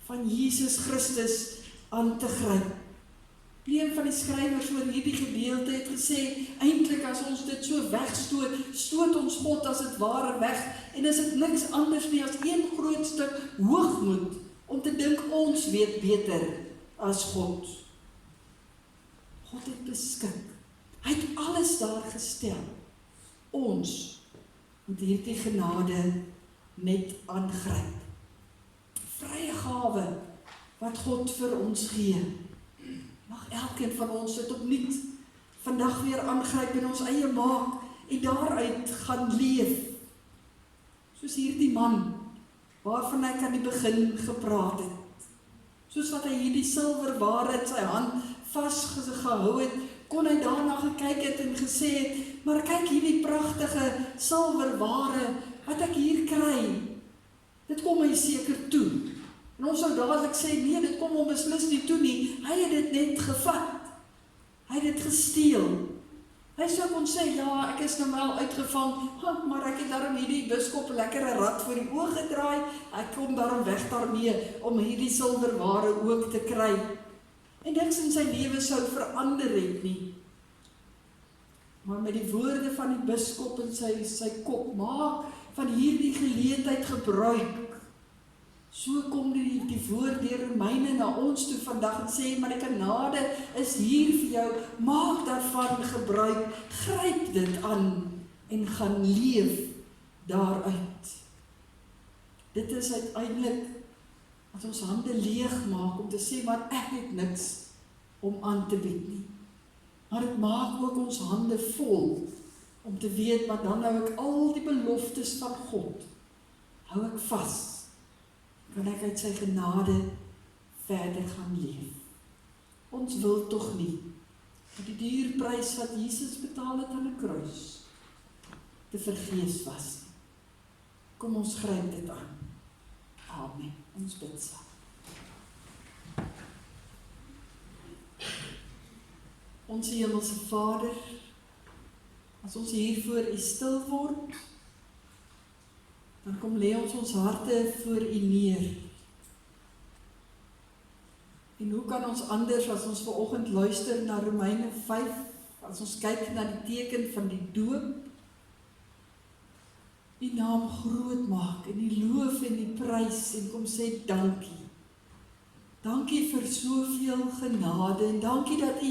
A: van Jesus Christus aan te gryp. Een van die skrywers oor hierdie gedeelte het gesê, eintlik as ons dit so wegstoot, stoot ons God as het ware weg, en is dit niks anders nie as een groot stuk hoogmoed, om te dink ons weet beter as God. God het beskik, hy het alles daar gestel. Ons moet hierdie genade net aangryp. Vrye gawe wat God vir ons gee. Mag elkeen van ons dit opnuut vandag weer aangryp en ons eie maak en daaruit gaan leef. Soos hierdie man, waarvan ek aan die begin gepraat het. Soos wat hy hierdie silwerware in sy hand vasgehou het, kon hy daarna gekyk het en gesê het, maar kyk hierdie pragtige silwerware wat ek hier kry, dit kom my seker toe. En ons sou dadelik sê, nee, dit kom hom beslis nie toe nie, hy het dit net gevat, hy het dit gesteel. Hy sou kon sê, ja, ek is nou wel uitgevang, maar ek het daarom hierdie biskop lekker 'n rad voor die oog gedraai, ek kom daarom weg daarmee, om hierdie silwerware ook te kry. En niks in sy lewe sou verander het nie. Maar met die woorde van die biskop in sy kop, maak van hierdie geleentheid gebruik. So kom die woord deur Romeine na ons toe vandag en sê, maar die genade is hier vir jou, maak daarvan gebruik, gryp dit aan en gaan leef daaruit. Dit is uiteindelik as ons hande leeg maak om te sê, maar ek het niks om aan te bied nie. Maar dit maak ook ons hande vol om te weet, maar dan hou ek al die beloftes van God, hou ek vas, kan ek uit sy genade verder gaan leef. Ons wil tog nie, dat die dierprys wat Jesus betaal het aan 'n kruis, te vergees was. Kom ons gryp dit aan. Amen. Ons bid saam. Ons hemelse Vader, as ons hier voor U stil word, dan kom lê ons harte voor U neer. En hoe kan ons anders as ons vanoggend luister na Romeine 5, as ons kyk na die teken van die doop, U naam groot maak en U loof en U prys en kom sê dankie. Dankie vir soveel genade en dankie dat U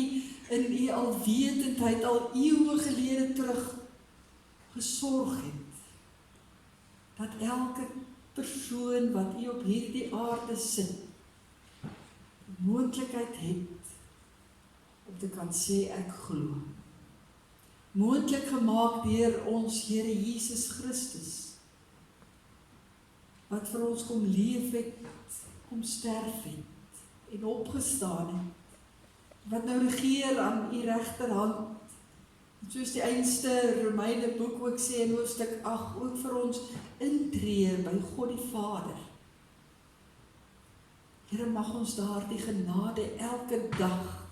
A: in U alwetendheid al eeue gelede terug gesorg het. Dat elke persoon wat U op hierdie aarde sit, die moontlikheid het om te kan sê ek glo. Moontlik gemaak deur ons Here Jesus Christus, wat vir ons kom leef het, kom sterf het en opgestaan het, wat nou regeer aan U regterhand, soos die einste Romeine boek ook sê in hoofstuk 8, ook vir ons intree by God die Vader. Here, mag ons daardie genade elke dag,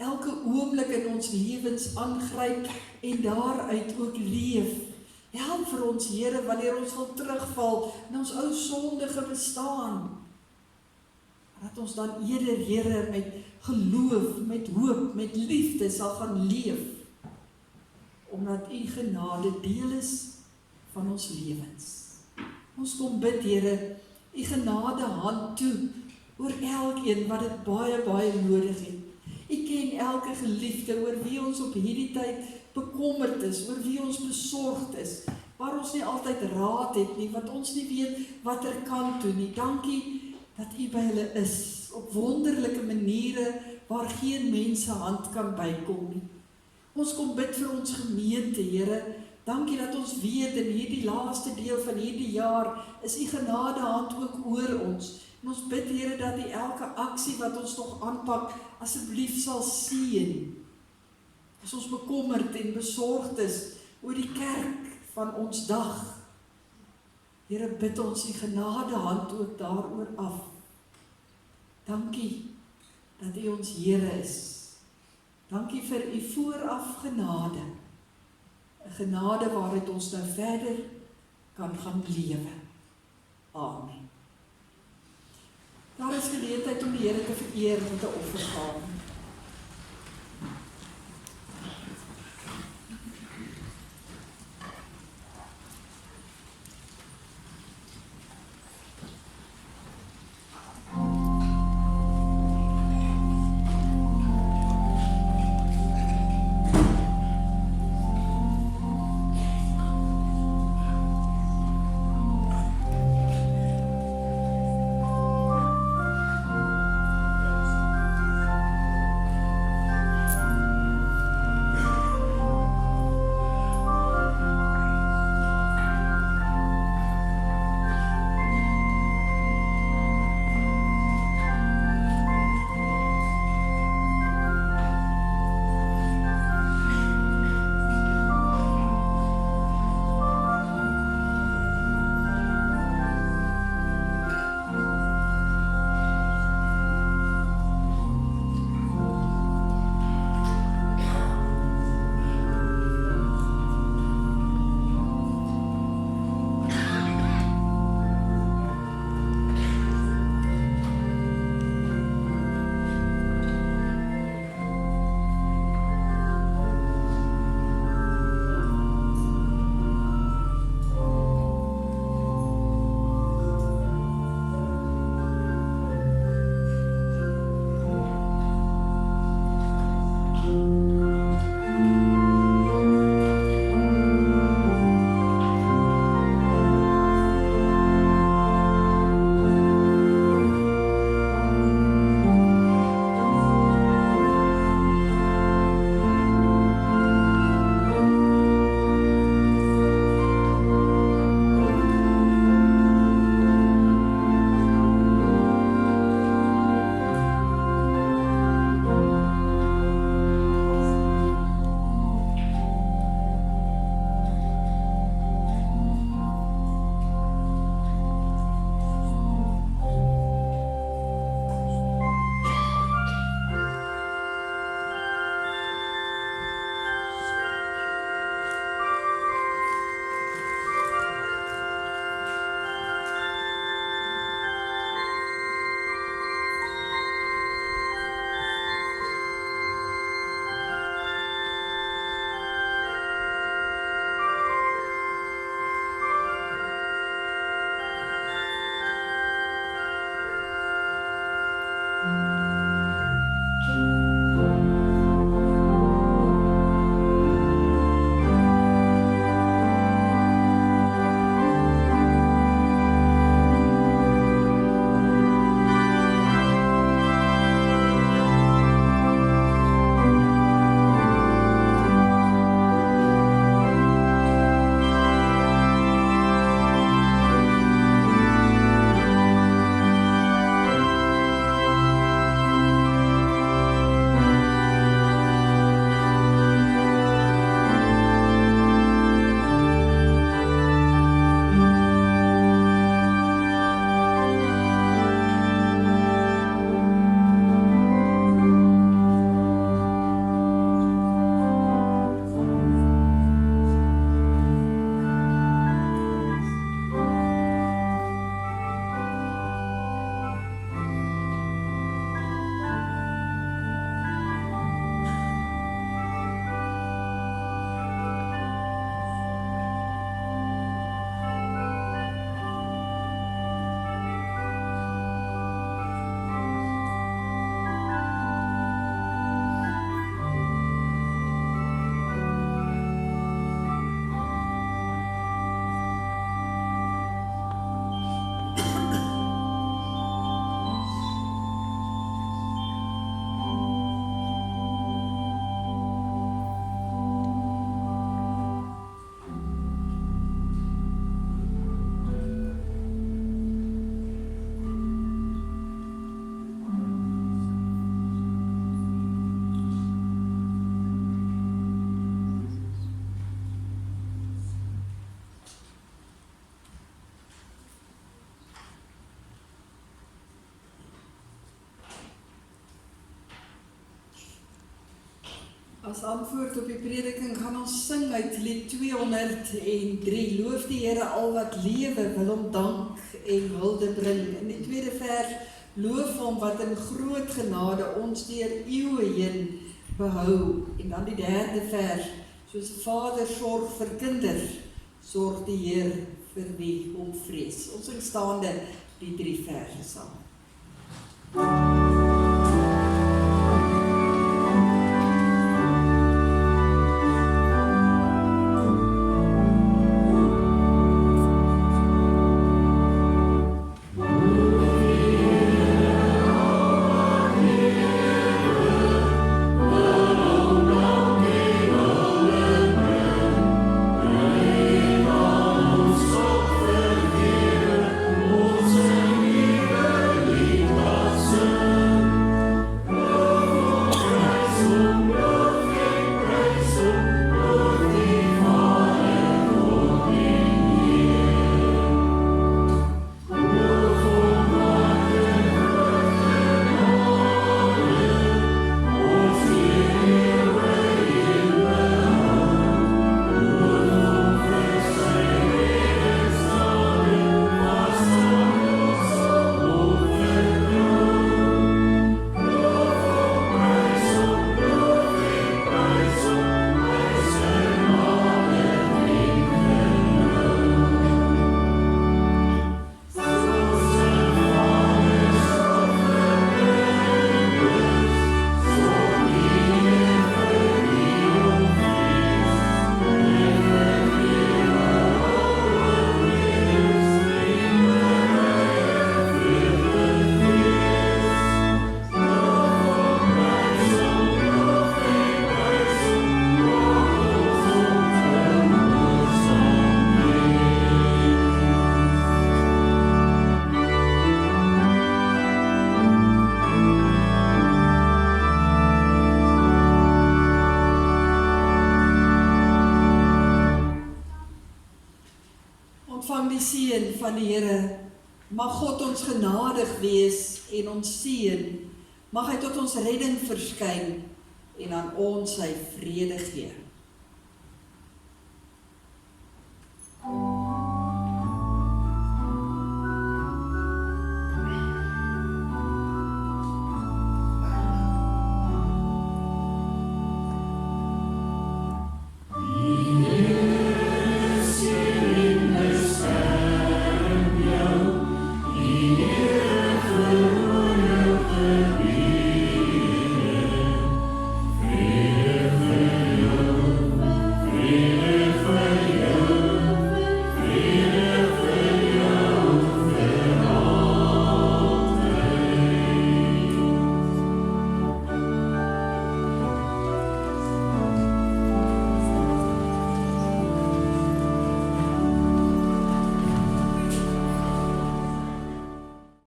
A: elke oomblik in ons lewens aangryp en daaruit ook leef. Help vir ons, Here, wanneer ons wil terugval in ons ou sondige bestaan, dat ons dan eerder, Here, met geloof, met hoop, met liefde sal gaan leef, omdat U genade deel is van ons lewens. Ons kom bid, Here, U genade hand toe oor elkeen wat dit baie, baie nodig het. U ken elke geliefde oor wie ons op hierdie tyd bekommerd is, oor wie ons besorgd is, waar ons nie altyd raad het nie, wat ons nie weet wat kant toe nie. Dankie dat U by hulle is, op wonderlike maniere waar geen mense hand kan bykom nie. Ons kom bid vir ons gemeente, Here. Dankie dat ons weet in hierdie laaste deel van hierdie jaar is U genade hand ook oor ons. En ons bid, Here, dat U elke aksie wat ons nog aanpak, asseblief sal seën. As ons bekommerd en besorgd is oor die kerk van ons dag, Here, bid ons U genade hand ook daaroor af. Dankie dat U ons Here is. Dankie vir U vooraf genade. 'n genade waaruit ons nou verder kan gaan lewe. Amen. Daar is geleentheid om die Here te vereer met 'n offergawe. As antwoord op die prediking gaan ons sing uit lied 203. Loof die Here al wat lewe, wil hom dank en hulde bring. In die tweede vers, loof hom wat in groot genade ons deur eeue heen behou. En dan die derde vers, soos 'n vader sorg vir kinders, sorg die Heer vir wie hom vrees. Ons sing staande die 3 verse saam. Ontvang die seën van die Here. Mag God ons genadig wees en ons seën. Mag hy tot ons redding verskyn en aan ons sy vrede gee.